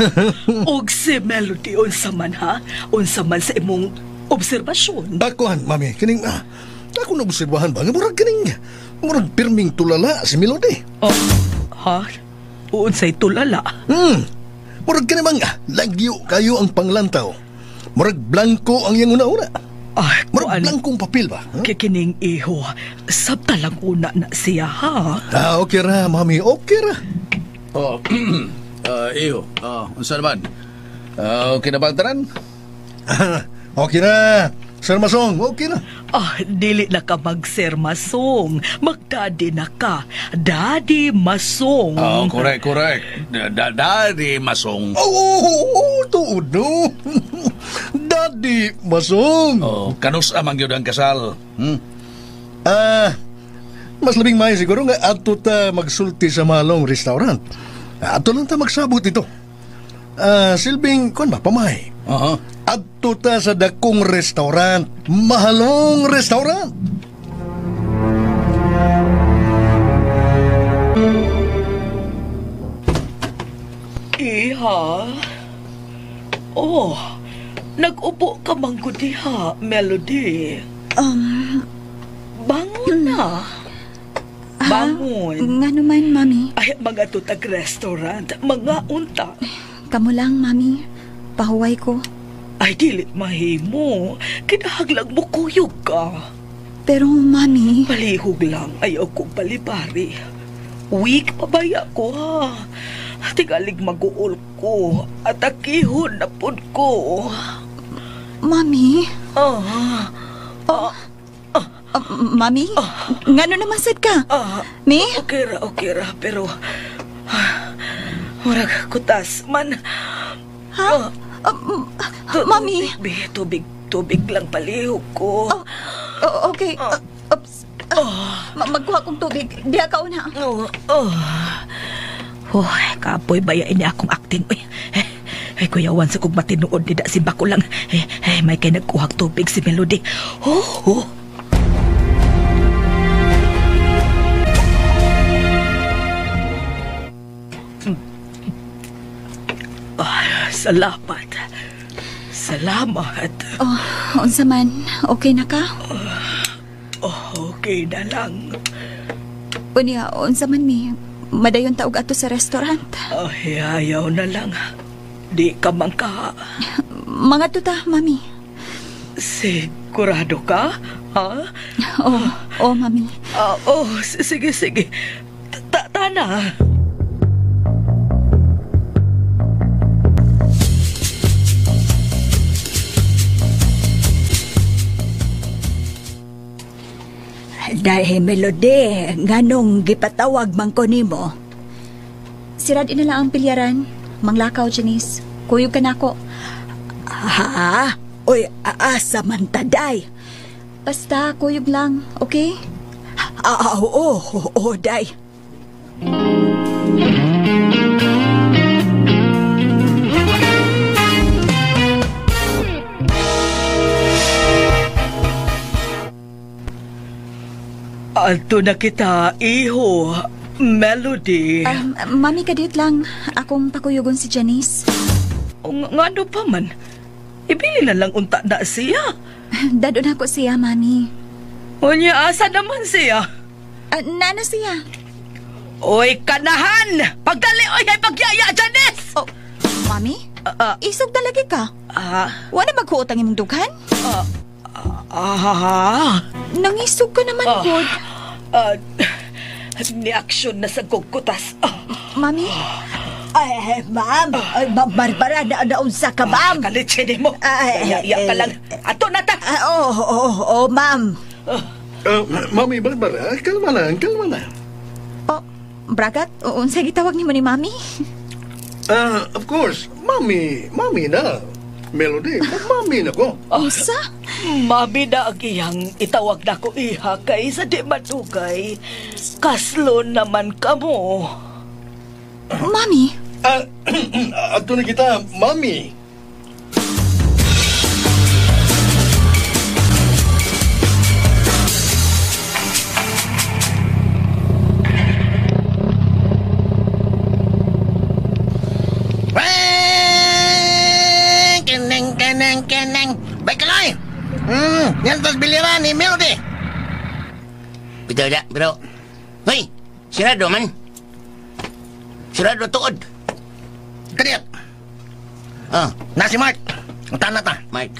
Og si Melody, unsa man ha? Unsa man sa imong obserbasyon? Dakuan, mami. Kining, ako na obserbahan ba? Murag kining, murag pirming tulala si Melody. Ha? Unsay tulala? Murag kining mga, lagyo kayo ang panglantaw. Murag blanco ang iyang una-una. Murag blankong papel ba? Kikining iho, sabta lang una na siya, ha? Okay ra, mami. Okay ra. Iyo, unsa naman? Okay na ba ang tanan? Okay na. Sir Masong, okay na. Dili na ka mag-Sir Masong. Magdadi na ka. Daddy Masong. Correct. Daddy Masong. Tuod no. Daddy Masong. Kanus amang yun ang kasal. Mas labing may siguro nga ato ta magsulti sa malong restaurant. Ato lang ta magsabot ito. Silbing, kuan ba, pamay? Ato ta sa dakong restaurant. Mahalong restaurant. Iha. Oh, nag-upo ka manggo diha, Melody. Bangon na. Bangon. Nga naman, Mami. Ay, mga tutag restaurant, mga unta. Kamu lang, Mami. Pahuway ko. Ay, dilit mahimo. Kinahaglag mo kuyog ka. Pero, Mami... Palihog lang. Ayaw kong palibari. Weak pabaya ko, ha. Tigalig mag-uol ko. At akihon na pud ko. Mami? Mami? Ngano naman sad ka? Mi? Okay ra. Pero... Murag kutas man. Ha? Mami? Tubig lang palihog ko. Okay. Magkuha kong tubig. Diha ka una. Kapoy bayain niya akong acting. Ay, kuyawan sa kong matinuod. Dida simba ko lang. May kay nagkuhag tubig si Melody. Salamat. Unsa man, okay na ka? Okay na lang. Unya, unsa man mi, madayon taog ato sa restaurant. Ayaw na lang. Di ka man ka. Mga tuta, Mami. Sigurado ka? Ha? Oo, Mami. Sige. Tana. Dahil Melody, nganong gipatawag man ko nimo? Sirad ina lang ang pilyaran. Manglakaw, Janice. Kuyog ka na ako. Ha? Uy, aasa man taday. Basta, kuyog lang, okay? Oo, day. Alto na kita, iho. Melody. Mami, kadiyot lang. Akong pakuyugon si Janice. Ngano pa man? Ibili na lang unta na siya. Dado na ako siya, Mami. Unya, asa naman siya? Nana siya. Oy, kanahan! Pagdali, oy, ay pagyaya, Janice! Mami? Isog na lagi ka? Wala maghuutang imong dughan? Nangisog ka naman, Pod. Ni-aksyon na sa kukutas. Mami? Ay, ma'am. Barbara, naunsa ka, ma'am. Kalitsinin mo. Iya ka lang. Ato na ta. Oo, ma'am. Mami Barbara, kalma lang. Bragat, unsay gitawag nimo ni Mami? Of course, Mami na. Melody, Mami na ko. Usa? Mami na ang iyang itawag na ko iha kay sa di matugay. Kaslo naman ka mo. Mami? Ato na kita, Mami. Keneng. Baik kalay. Yan tas biliran ni Melody. Betul tak, bro? Hei, sirado man. Sirado tuod. Kadiat. Nasi Mark. Utana ta. Mark.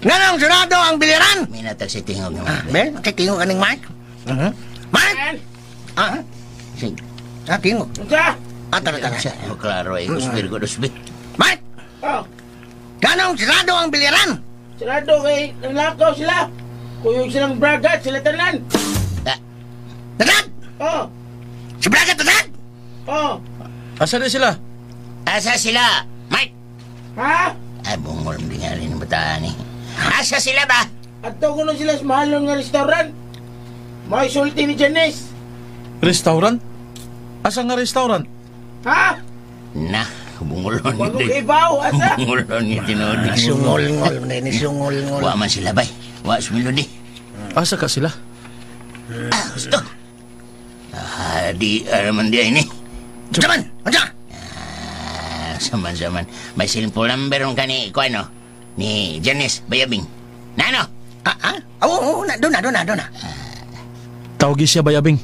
Nganong sirado ang biliran? Minatag si tingog naman. Ben, kay tingog kaning Mark. Mark. Sige. Tingog. Tara. Klaro ay guspir. Mark! Ganong sirado ang biliran? Sirado kay nanglakaw sila. Kuyog silang bragat, sila tanan. Tanan? Si bragat tanan? Asa na sila? Asa sila? Mike! Ha? Ay, bungol mo din nga rin ang bataan eh. Asa sila ba? At ko na sila sa mahal nga restaurant. May sulti ni Janice. Restaurant? Asa nga restaurant? Ha? Na, bungolon niya. Wag ibaw, asa? Bungolon niya tinood. Sungol. Wa man sila bay. Wa si Melody. Asa ka sila? Gusto. Di araman dia ini. Saman, unsa? Saman-saman. May cellphone number ka ni, ano? Ni Janice Bayabing. Nano? Oo, doon na. Tawagi siya Bayabing.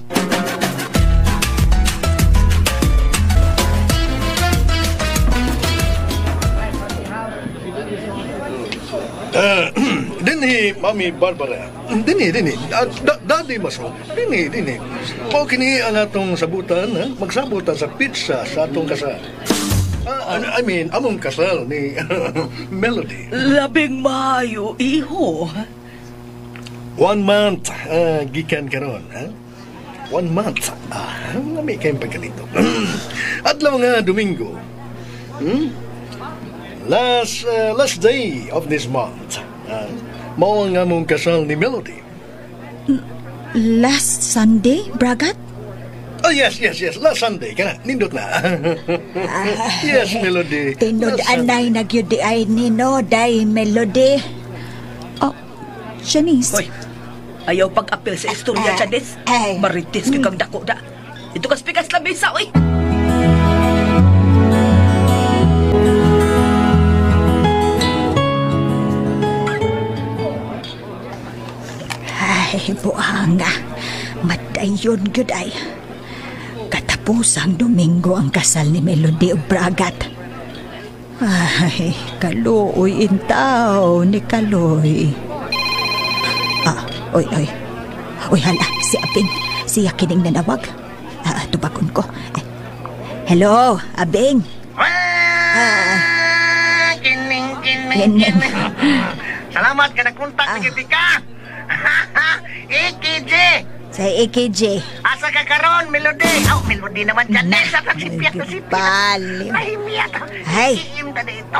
Dini, Mami Barbara. Dini. Daddy Maso. Dini. Mao kini ang atong sabutan, ha? Magsabutan sa pizza sa atong kasal. I mean, among kasal ni Melody. Labing maayo, iho. 1 month, gikan karon, ha? 1 month. Nami kayong pagkalito. Adlaw nga Domingo. Last day of this month. Mao nga mong kasal ni Melody. Last Sunday, Bragat? Oh, yes. Last Sunday, kana. Nindot na. Yes, Melody. Tinod-anay nagyudi ay ninoday, Melody. Oh, Janice. Hoy, ayaw pag-apil sa istorya, Janice. Maritis ka kang dako da. Ito kas pikas labisa, oy. Ay, buanga. Madayon gyud ay. Katapusang Domingo ang kasal ni Melody ug Bragat. Ay, kaluoy intaw ni Kaloy. Oy, hala, si Abing. Siya kining nanawag. Tubakon ko. Hello, Abing. Kining. Salamat ka nagkontak ni Kitika. EKJ. Sa EKJ. Asa ka karon, Melody? Melody naman dyan. Sa tagsipyat na sipyat. Baliw. Ay, miyat.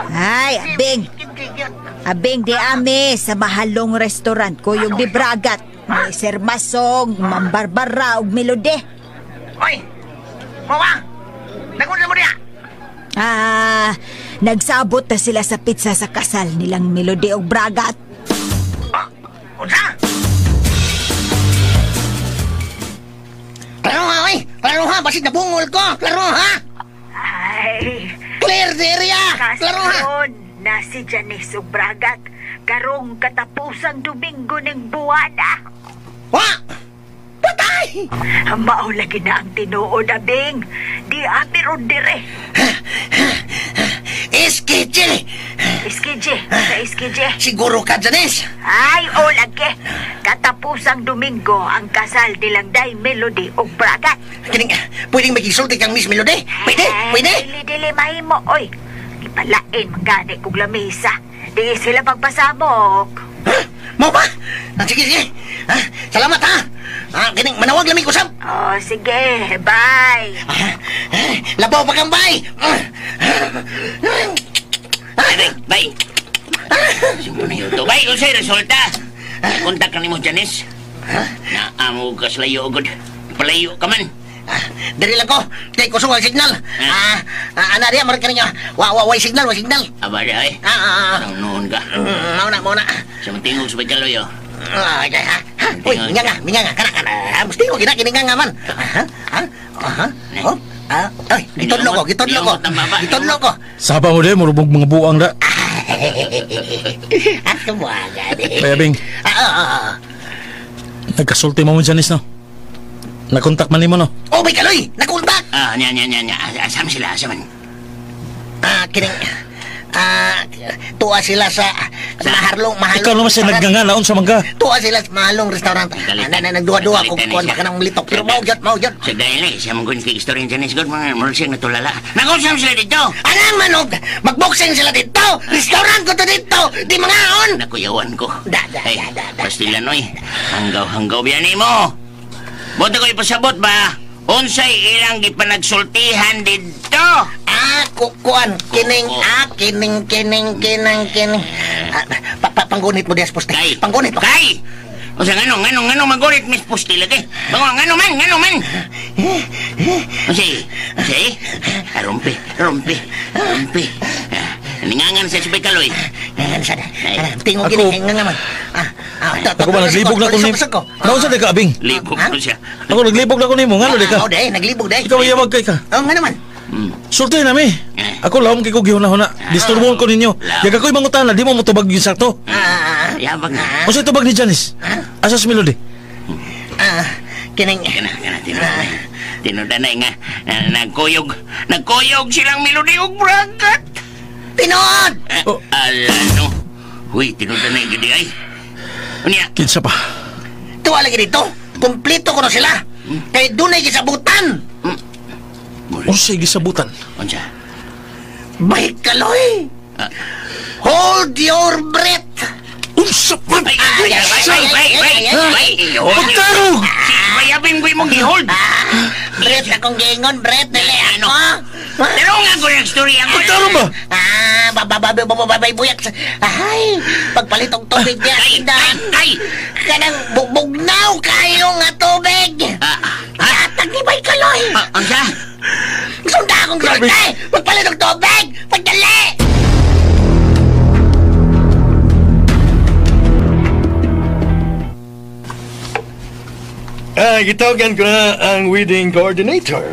Ay, Abing di ami sa mahalong restaurant ko yung di Bragat. May Sir Masong, Ma'am Barbara ug Melody. Oy, mawa. Nagunsa mo niya. Nagsabot na sila sa pizza sa kasal nilang Melody ug Bragat. Unsa? Klaro ha, basit nabungol ko. Klaro ha. Ay. Clear the area. Klaro ha. Na si Janice ug Bragat karong katapusang Domingo ning buwan. Wa! Patay! Mao lagi na ang tinuod, Abing. Di amiron dire. Iskije! Sa iskije. Siguro ka, Janice? Ay, lagi. Katapusang Domingo ang kasal nilang Day Melody ug Bragat. Kining, pwedeng magisulti kang Miss Melody? Pwede? Dili mahimo, oy. Ipalain magani kog lamesa. Di sila pagpasabok. Mau ba? Sige. Salamat ha. Kining, manawag lamig usap. Sige. Bye. Labaw pa kang bye. Bye. Simple na yun to. Bye, kung sa'yo resulta. Kontak ka ni mo, Janice. Naamo ka sa layo, agad. Palayo ka man. Dari lang ko. Kaya ko suwag signal. Ana diya, marik ka ninyo. Way signal. Aba di ay. Noon ka. Mauna. Sa matingog sa Kaloy, oh. Uy, minya nga. Kana. Musti ko kinakininga nga man. Ay, gitodlo ko. Saba mo din, murubog mga buang da. At kumuaga di. Bayabing. Nagkasulti mo Janice, no? Nakontak man mo, no? Oh, may Kaloy! Nakontak! Nya. Asam sila, asaman. Kining... tuwa sila sa mahalong... Ikaw naman siya nagngananaon sa mangga. Tuwa sila sa mahalong restaurant. Nagduwa-duwa kung kuhan baka ng litok. Pero maugyot. Sa dahil siya mong kay istorya Janice, God, mga siya natulala. Nakonsam sila dito! Anang manog! Magboxing sila dito! Restaurant ko to dito! Di mga on! Nakuyawan ko. Pastilan, oy. Hanggaw biyan mo! Boto ko ipasabot ba? Unsay ilang gipanagsultihan dito? Kukuan. Kining. Panggunit mo dias poste. Panggunit mo. Kay! O sa ngano magunit mis poste lagi. Ngano man. O si. Rumpi. Ningangan sa Bay Kaloy. Ngangan sa da. Tingog gini nga man. Ako ba naglibog na ko ni. Naon sa ka abing? Libog ko siya. Ako naglibog na ko nimo ngano de ka? Oh, dai naglibog dai. Ikaw yamag kay ka. Oh, nga naman. Sulti na mi. Ako lahom kay ko gihuna-huna. Disturbon ko ninyo. Yaga ko'y mangutana, di mo motubag yung sakto. Yabag na. O sa tubag ni Janice? Asa si Melody? Kinang... Tinudanay nga. Nagkuyog silang Melody og Bragat. Tinood! Alano. Huy, tinudanay gidi ay. Unya. Kinsa pa? Tuwa lagi dito. Kompleto ko na sila. Kaya doon ay gisabutan. Unsay gisabutan? Unsa? Bay Kaloy. Hold your breath. Unsa pa? Bay! Pagtarog! Bayabing boy mong gihold. Breath akong gingon, breath dali ano? Pero nga ko yung story ako. Pagtarog ba? Babay buyak. Ay, pagpalitong tubig niya. Ay! Kanang bugnaw kayo nga tubig. Atag ni Bay Kaloy. Ang siya? Sunda akong sulti! Magpalit ng tubig! Pagdali! Gitawagan ko na ang wedding coordinator,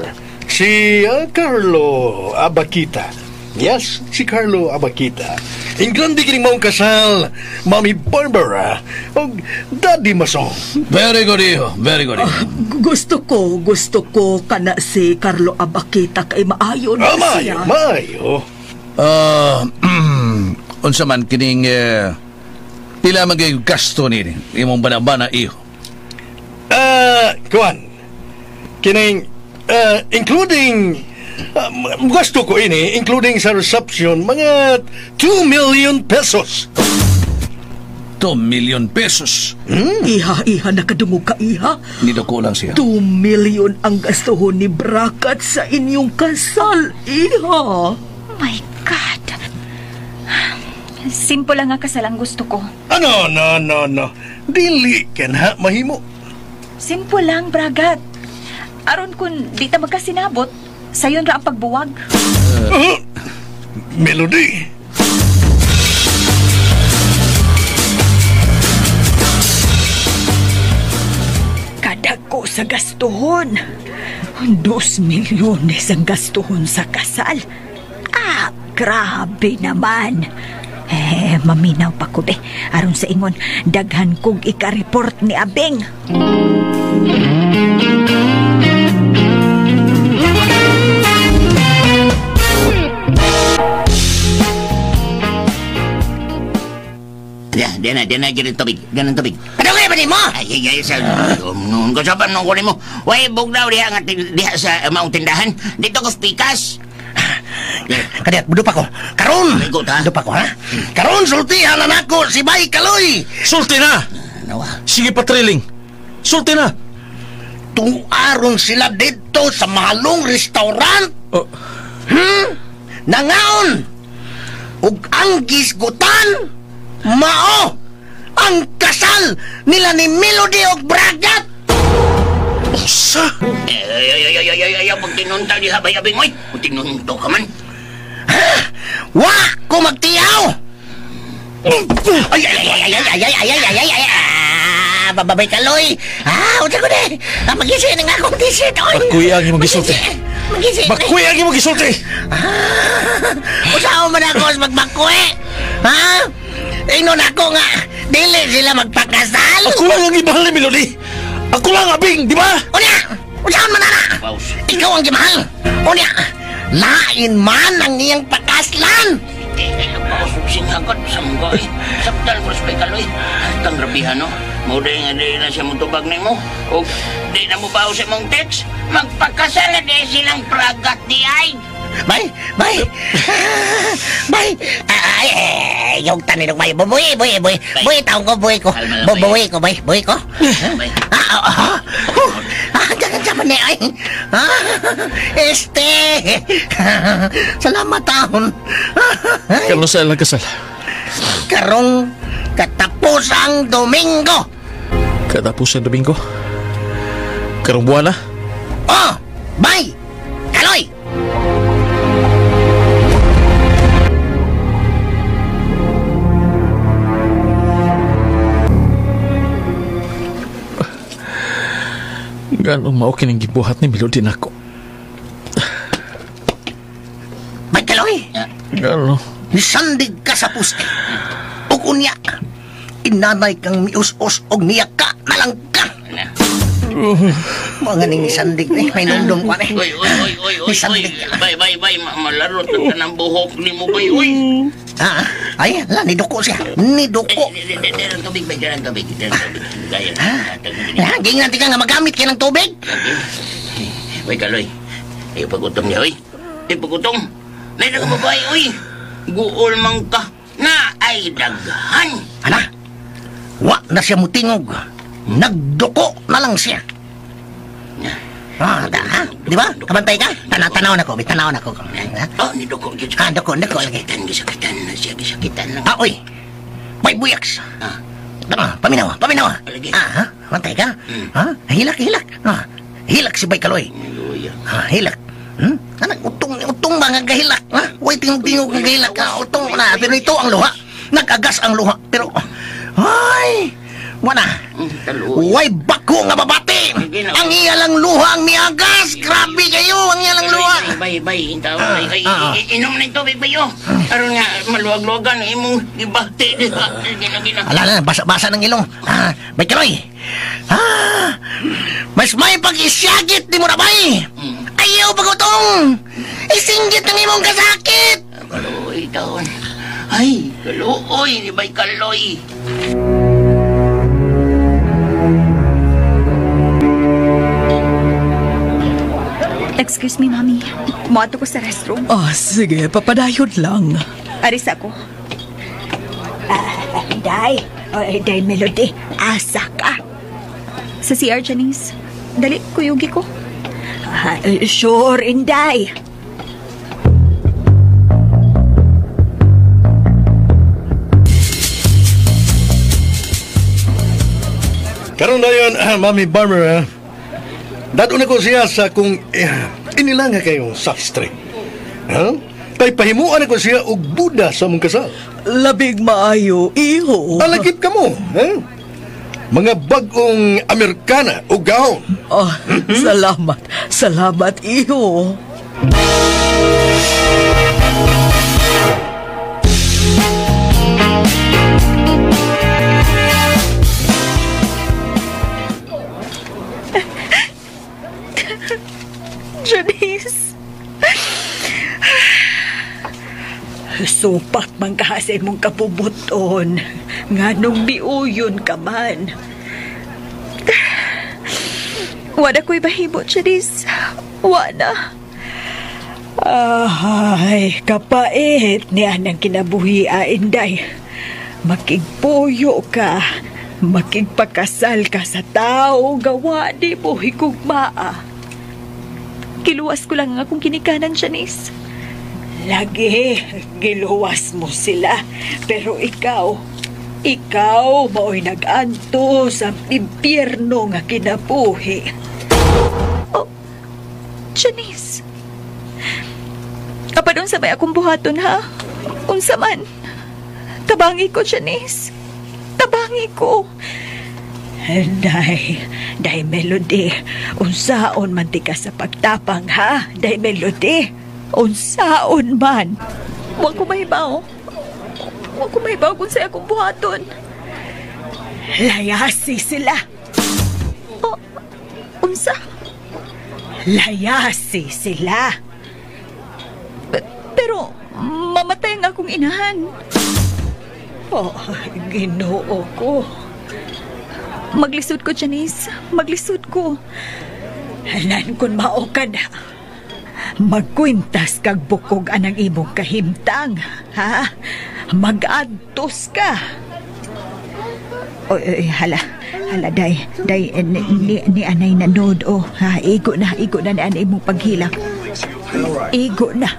si Carlo Abakita. Yes, si Carlo Abakita. Ang grande kining maong kasal, Mami Barbara o Daddy Masong. Very good iyo, very good iyo. Gusto ko kana si Carlo Abakita kay maayo na siya. Maayo. Unsa man kining pila magay gasto ni imong banabana iyo. Kuan. Kining including gusto ko ini, including sa reception, mga 2 million pesos. 2 million pesos? Iha, nakadungog ka, iha. Nito ko lang siya. 2 million ang gastuhon ni Brakat sa inyong kasal, iha. Oh my God. Simple lang nga kasal ang gusto ko. No. Dili ka na mahimo. Simple lang, Bragat. Aron kung di ta magkasinabot, sayon ra ang pagbuwag. Melody. Kadako sa gastuhon. 2 milyones ang gastuhon sa kasal. Grabe naman. Maminaw pa ko be. Aron sa ingon, daghan kong ika-report ni Abeng. Diyan na ganun tubig. Ano kaya ba ni mo? Ay, sa... Noon ko saban nung kunin mo. Way, bugnaw diha sa maong tindahan. Dito ko pikas. Kadiyat, budupa ko. Karon! Budupa ko, ha? Karon, sultihan na nako si Bay Kaloy! Sulti na! Sige, patriling. Sulti na! Tuaron sila dito sa mahalong restaurant. Nangaon! Ug ang gisgutan, mao ang kasal nila ni Melody og Bragat. Sa? Pag tinunta di habay-abing mo, kung tinunto ka man. Wa ko magtiyaw. Ay, Babay Kaloy. Unsa ko de? Magisi na nga akong t-shirt. Bakuyag yung magisulti. Bakuyag yung magisulti. Usaw man ako sa magbakuy. Ha? Ingnon ako nga, dili sila magpakasal. Ako lang ang imahal ni Melody. Ako lang abing, di ba? Unya! Usahan man na! Ikaw ang gimahal. Unya! Lain man ang iyang pakaslan. Singagod sa mga saktal ko sa Kaloy. Tang rabihan, no? Mauday nga di na siya mutubag na mo. O di na mo ba sa mong text? Magpakasala di silang Bragat di ay. Bay! Yung tanin ng bay. Buy, taong ko, buy ko. Buy ko. Jangan zaman ni ay. Salamat taon. Karong sa ilang kasal? Karong katapusang Domingo. Katapusang Domingo? Karong buwan na? Oh! Bay! Kaloy! Ganong mao kining gibuhat ni Melody nako. Bay Kaloy, Gano? nisandig ka sa puste. Ug unya, inanay kang mius-us og niyak ka na lang ka. Mga ning nisandig eh, may nundong ko eh. Uy. Nisandig ka. Bay, malarot na ng buhok ni mo, bay, uy. Ay, niduko siya. Niduko. Darang tubig, bay, darang tubig. Gaya. Lagi nga ka nga magamit kayo ng tubig. Bay, Kaloy. Ay, pagutom niya, uy. Ay, pagutom. Nay, nagababay, uy. Guol mang ka na ay daghan. Hala, wa na siya mutingog. Nagduko na lang siya. Di ba? Kabantay ka? Tanaw na ko, may tanaw na ko. Niduko. Duko lagi. Gisakitan na siya, gisakitan lang. Uy, may buyaks. Paminawa. Bantay ka? Hilak. Hilak si Bay Kaloy. Hilak. Utong mga gahilak. Huwag tingog ng gahilak. Utong na. Pero ito ang luha. Nag-agas ang luha. Pero, ay, wala. Huwag bako nga babati. Ang iyalang luha ang miagas. Grabe kayo, ang iyalang luha. Bay, inom na ito, bay, aron nga, maluwag-luwagan, imong ibati. Alala, basa-basa ng ilong. Bay Kaloy. Mas may pag-isyagit di mo na, bay. Ayaw pagutong. Isinggit ng imong kasakit. Kaloy, taon. Ay, Kaloy, ni Bay Kaloy. Excuse me, Mami. Kumato ko sa restroom. Sige, papadayon lang. Aris ako. Day. Day Melody. Asa ka? Sa CR, Janice. Dali, kuyugi ko. Sure, Inday. Karon na yun, Mami Barbara, dato na ko siya sa kung inilang nga kayong sastre. Kay pahimuan ko siya og Buddha sa mong kasal. Labig maayo, iho. Alagip ka mo, mga bagong Amerikana o gown. Salamat, iho. Janice. Supak man kahasin mong kapubuton. Nganong biuyon ka man. Wala ko'y bahibot, Janice. Wala. Ay, kapait niya ng kinabuhi, Inday. Makigpuyo ka. Makigpakasal ka sa tao. Gawa di mo higugmaa. Kiluwas ko lang akong kinikanan, Janice. Lagi, giluwas mo sila. Pero ikaw mao'y nag-anto sa impyerno nga kinabuhi. Oh, Janice. Kapadong sabay akong buhaton, ha? Unsa man. Tabangi ko, Janice. Tabangi ko. Day Melody, unsaon man ti ka sa pagtapang, ha? Day Melody, unsaon man. Huwag ko mahibaw. Huwag ko mahibaw kung sa'yo akong buhaton. Layasi sila. Oh, unsa? Layasi sila. Pero, mamatay nga akong inahan. Oh, Ginoo ko. Maglisod ko, Janice. Maglisod ko. Hanan kun mao ka na. Magkwintas kag bukog anang imong kahimtang, ha? Mag-adtos ka. Oy, hala, day, ni anay nanod, ha? Igo na ni anay imong paghilak. Igo na.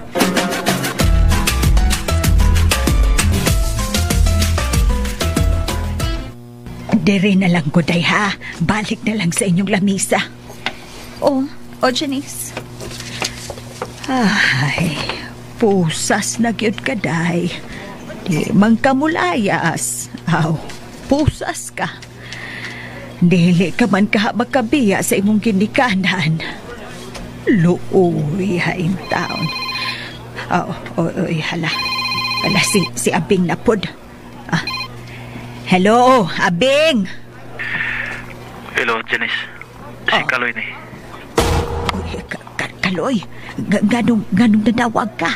Dere na lang ko, day, ha? Balik na lang sa inyong lamisa. Oh, Janice. Ay, pusas na gyud ka, day. Di man ka mulayas. Pusas ka. Dili ka man kaha makabiya sa imong ginikanan. Luoy haing taon. Oy, hala. Wala si Abing na pod. Hello, Abing. Hello, Janice. Si Kaloy ni. Uy, Kaloy, ganong nanawag ka?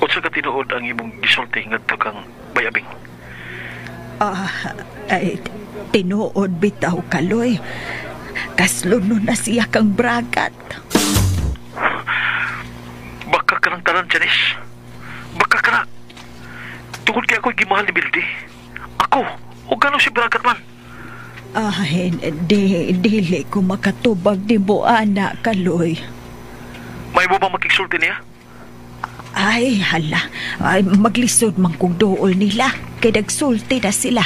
Unsa ka tinuod ang imong gisulti ngadto kang bayabing? Ay, tinuod bitaw, Kaloy. Kasluno na siya kang bragat. Baka ka ng tanan, Janice. Baka ka na. Tungkol kaya ako'y gimahal ni Mildy. Ako, o gano'n si bragat man. Dili ko makatubag ni mo, anak, Kaloy. May mo ba magkiksulti niya? Ay, hala. Ay, maglisod man kong dool nila. Kaya nagsulti na sila.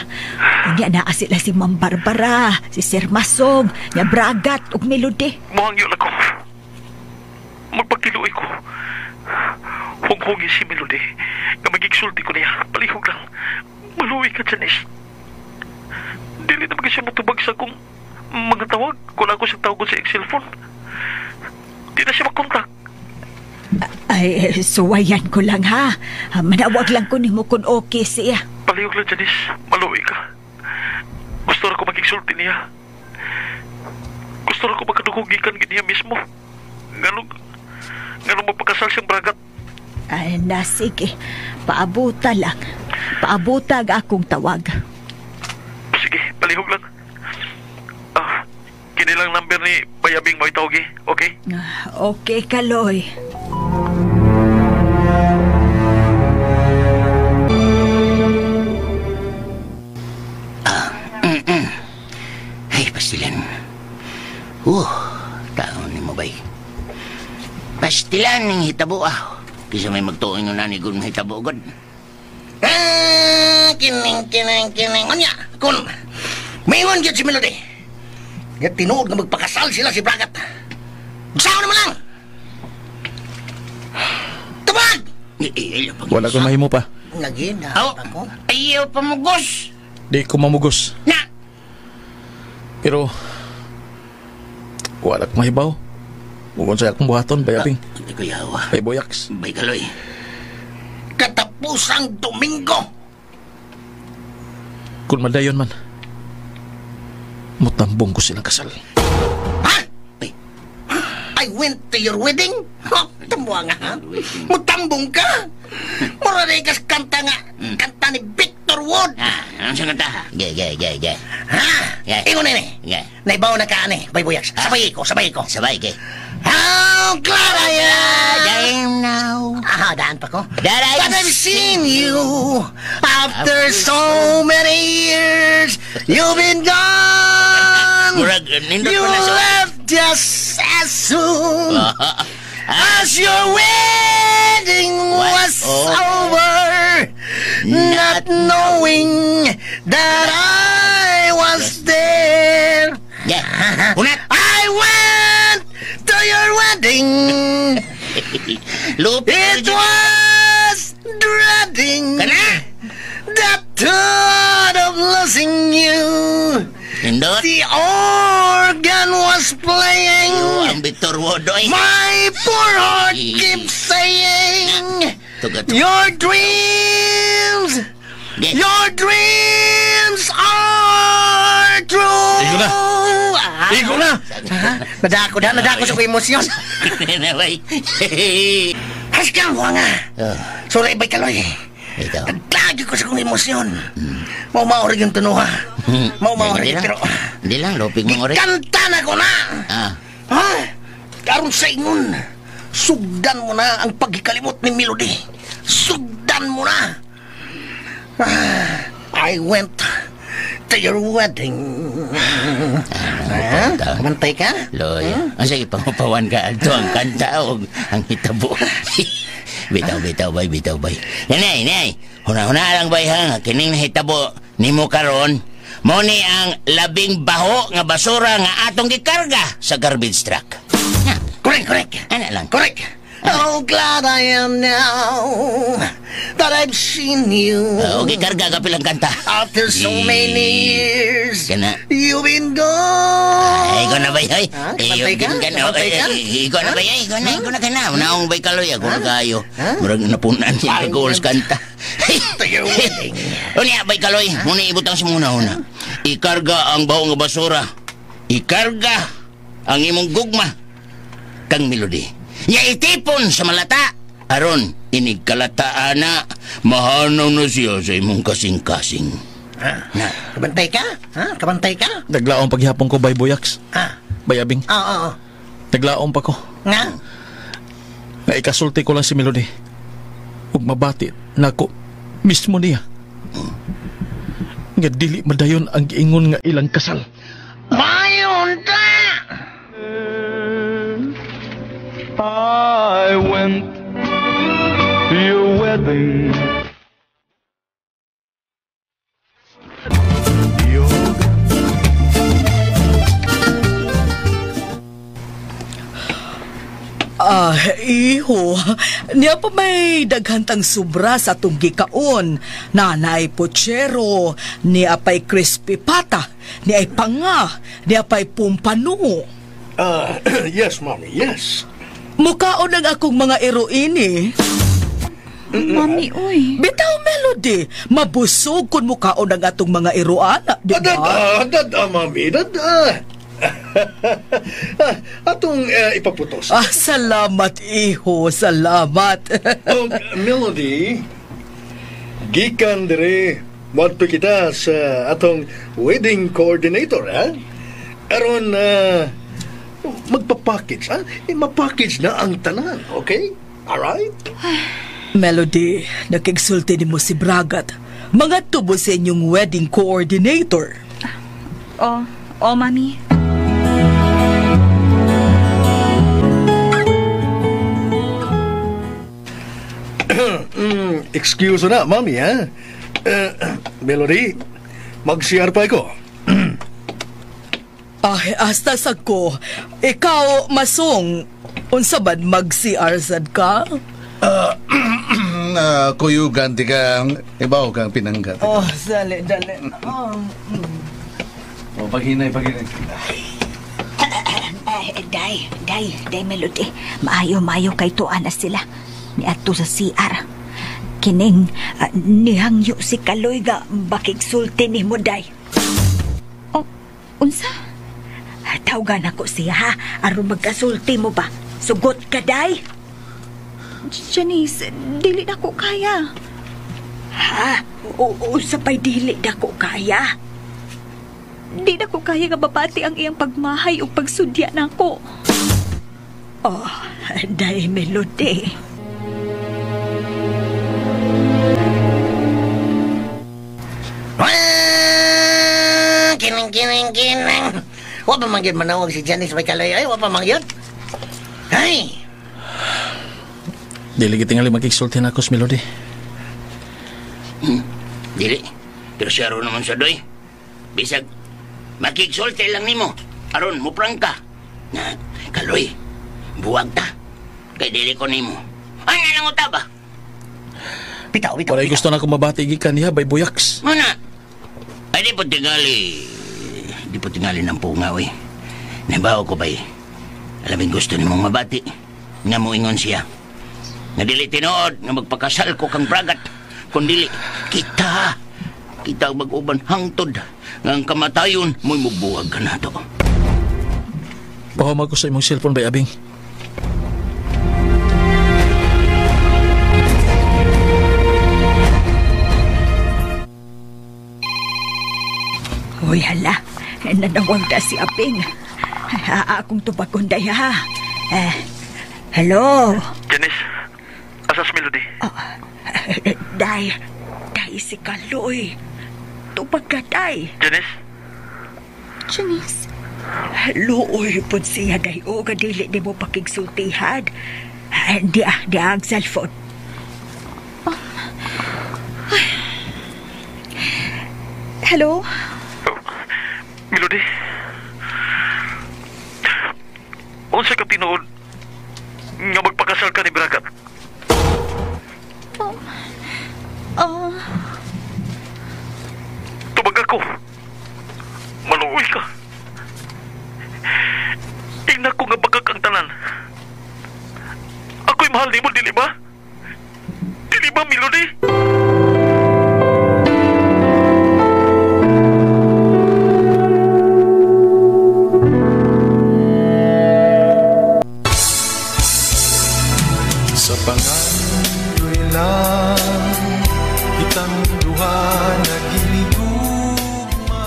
Unya na sila si Ma'am Barbara, si Sir Masong, niya Bragat, ug Melody. Mahangyo na ko. Magpagtiluoy ko. Hung-hungi si Melody. Na magigsulti ko niya. Palihog lang. Maluwi ka, Janice. Dili na maging siya matubag sa kong mga tawag. Kung ako siya tawag sa cellphone. Di na siya makontak. Ay, suwayan ko lang ha. Manawag lang ko ni mo kung okay siya. Palihog lang, Janice. Maluwi ka. Gusto na ko magigsulti niya. Gusto na ko magkadugugikan niya mismo. Ganong mapakasal siyang bragat. Ay, sige. Paabuta lang. Paabuta akong tawag. Sige, palihog lang. Kinilang number ni Bayabing mo itawag, okay? Okay, Kaloy. Ay, pastilan. Taon ni mo bay. Pastilan ng hitabo Kisa may magtuon yung nanigod ng hitabo god. Kining. Anya, kun. Mayroon dyan si Melody. Nga tinuod nga magpakasal sila si Bragat. Magsawa naman lang. Tabag! Wala ko mahimo pa. Nagina ako. Ayaw pamugos. Di ko mamugos. Na! Pero wala ko mahibaw. Mugon sa akong buhaton, Bayabing. Hindi ko yawa. Bay Boyaks. Bay Kaloy. Katapusang Domingo. Kung madayon man, mutambong ko silang kasal. Ha? I went to your wedding? Tambuang nga, ha? Mutambong ka? Muraday kas kanta nga. Kanta ni Victor Wood. Ano siya kanta, ha? Gay. Ha? Ingon na ni. Naibaw na ka, ani. Bay Boyaks. Sabay ko. Sabay, gay. How glad I am now. Daan pa ko. That I've seen you. After so many years, you've been gone. You left just as soon as your wedding was over, not knowing that I was there. I went to your wedding. It was dreading the thought of losing you. The organ was playing. My poor heart keeps saying, your dreams are true. Igo na! Nadako sa emosyon. Haskang mo nga. Sorry, Bay Kaloy. Naglagi ko sa kong emosyon. Maumaorig yung tunuha. Maumaorig, pero... Hindi lang, lopig mong orig. Ikanta na ko na! Karon sa ingon, sugdan mo na ang pagkikalimot ni Melody. Sugdan mo na! I went to your wedding. Mantay ka? Loy, sige, pangupawan ka. Ito ang kanta o ang hitabo. Bitaw bay. Nay. Huna lang bay ha. Kining hitabo ni mo karon. Mo ni ang labing baho nga basura nga atong gikarga sa garbage truck. Correct. Ano lang? Correct. How glad I am now that I've seen you. Okay, karga ka pilang kanta. After so many years, Kana. you've been gone. Ay, ikaw na ba yay? Kapantay ka? Kapantay ka? Ikaw na ba yay? Ikaw na ka na. Naong ba'y kaloy? Ako na kayo. Murag napunan siya kag-goals kanta. O niya, ba'y kaloy? Muna ibutang si muna. Ikarga ang baho nga basura. Ikarga ang imong gugma. Kang Melody. Nya itipon sa malata. Aron, inigkalataan na. Mahanaw na siya sa imong kasing-kasing. Kabantay ka? Kabantay ka? Naglaong paghihapon ko, Bay Boyaks. Bayabing. Oo. Naglaong pa ko. Nga? Na ikasulti ko lang si Melody. Ug mabati na ako mismo niya. Nga dili madayon ang giingon nga ilang kasal. Mayon ta! I went to your wedding. Iho, niya pa may daghantang sobra sa atong gikaon. Nanay pochero, niya pa'y crispy pata, niya ay panga, niya pa'y pumpano. Yes, Mommy, yes. Mukaon ang akong mga eroini. Mami, uy. Bitaw, Melody, mabusog kung mukaon ang atong mga eroana, di ba? Dada, Mommy, dada. Atong ipaputos. Salamat, iho, salamat. Melody, gikan dire, wadto kita sa atong wedding coordinator, ha? Aron, magpapackage, ha? Mapackage na ang tanan, okay? Alright? Melody, nakigsulti ni mo si Bragat. Mga tubo sa inyong wedding coordinator. Mami. Excuse na, Mommy, ha? Melody, mag-CR pa ako. Ay, hasta sa ko. Ikaw, Masong, unsa man mag-CR sad ka? Kuyugan ti kang ibaw kang pinanggat. Dali. Paghinay. Day, Melody. Maayo-mayo kay tuan na sila. Ni ato sa CR. Kining nihangyo si Kaloy ga bakig sulti ni mo, Day. Unsa? Tawagan ako siya, ha? Aron magkasulti mo ba? Sugot ka, Day? Janice, dili na ko kaya. Ha? Sa pa'y dili na ko kaya? Di na ko kaya nga babati ang iyang pagmahay o pagsudya na ko. Day, Melody. Kinang. Wa pa mangyod manawag si Janice may kalay. Ay, wa pa mangyod. Ay! Dili gitingali magkiksulti na ako si Melody. Dili. Pero siya ron naman sa doy. Bisag, makiksulti lang nimo. Aron, muprang ka. Kaloy, buwag ta. Kay dili ko nimo. Ay, nga lang ba? Bitaw. Waray gusto na akong mabati gikan niya, Bay Boyaks. Mana? Ay, di po tingali ng pungaw, eh. Nabaw ko ba'y alaming gusto ni mong mabati. Nga mo ingon siya. Nga dili tinood, nga magpakasal ko kang Bragat. Kung dili, kita ang mag-uban hangtod. Nga ang kamatayon, mo'y mubuwag ka na to. Pahama ko sa imong cellphone, Bay Abing. Uy, hala. Nanawag na si Abing. Akong tupakon, Day, ha? Hello? Janice, asas Melody? Day si Kaloy. Tupag ka, Day. Janice? Luoy po siya, Day. O, kadili di mo pakigsultihan. Di ang cellphone. Hello? Melody? Unsa ka tinuod nga magpakasal ka ni Bragat? ako'y mahal ni mo, dili ba? Dili ba, Melody? Sa pangandoy lang kitang duha naghinigugma.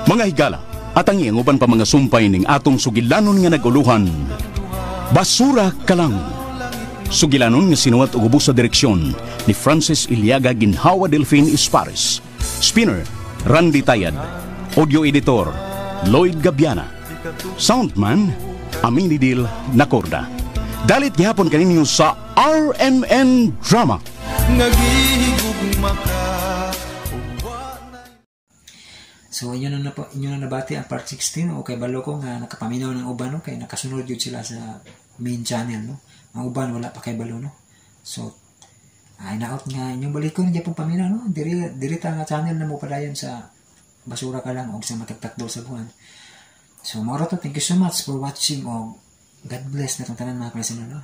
Mga higala, at ang ianguban pa mga sumpay ning atong sugilanon nga naguluhan. Basura ka lang. Sugilanon nga sinuwat og ubos sa direksyon ni Francis Iliaga Ginhawa Delfin Ispares. Spinner, Randy Tayad. Audio editor, Lloyd Gabiana. Soundman, Aminidil Nacorda. Dalit gihapon kaninyo sa RMN Drama. Nagihigugma ka. So inyo na nabati ang part 16 o kay balo ko nga nakapaminaw ng uban no kay nakasunod yun sila sa main channel no. Ang uban wala pa kay balo no. So ay naot nga inyong balikon di pong paminaw no. Diri ta nga channel na mo padayon sa basura ka lang o sa matagtakdol sa buwan. So moro to, thank you so much for watching o God bless na itong tanan mga kalasin no.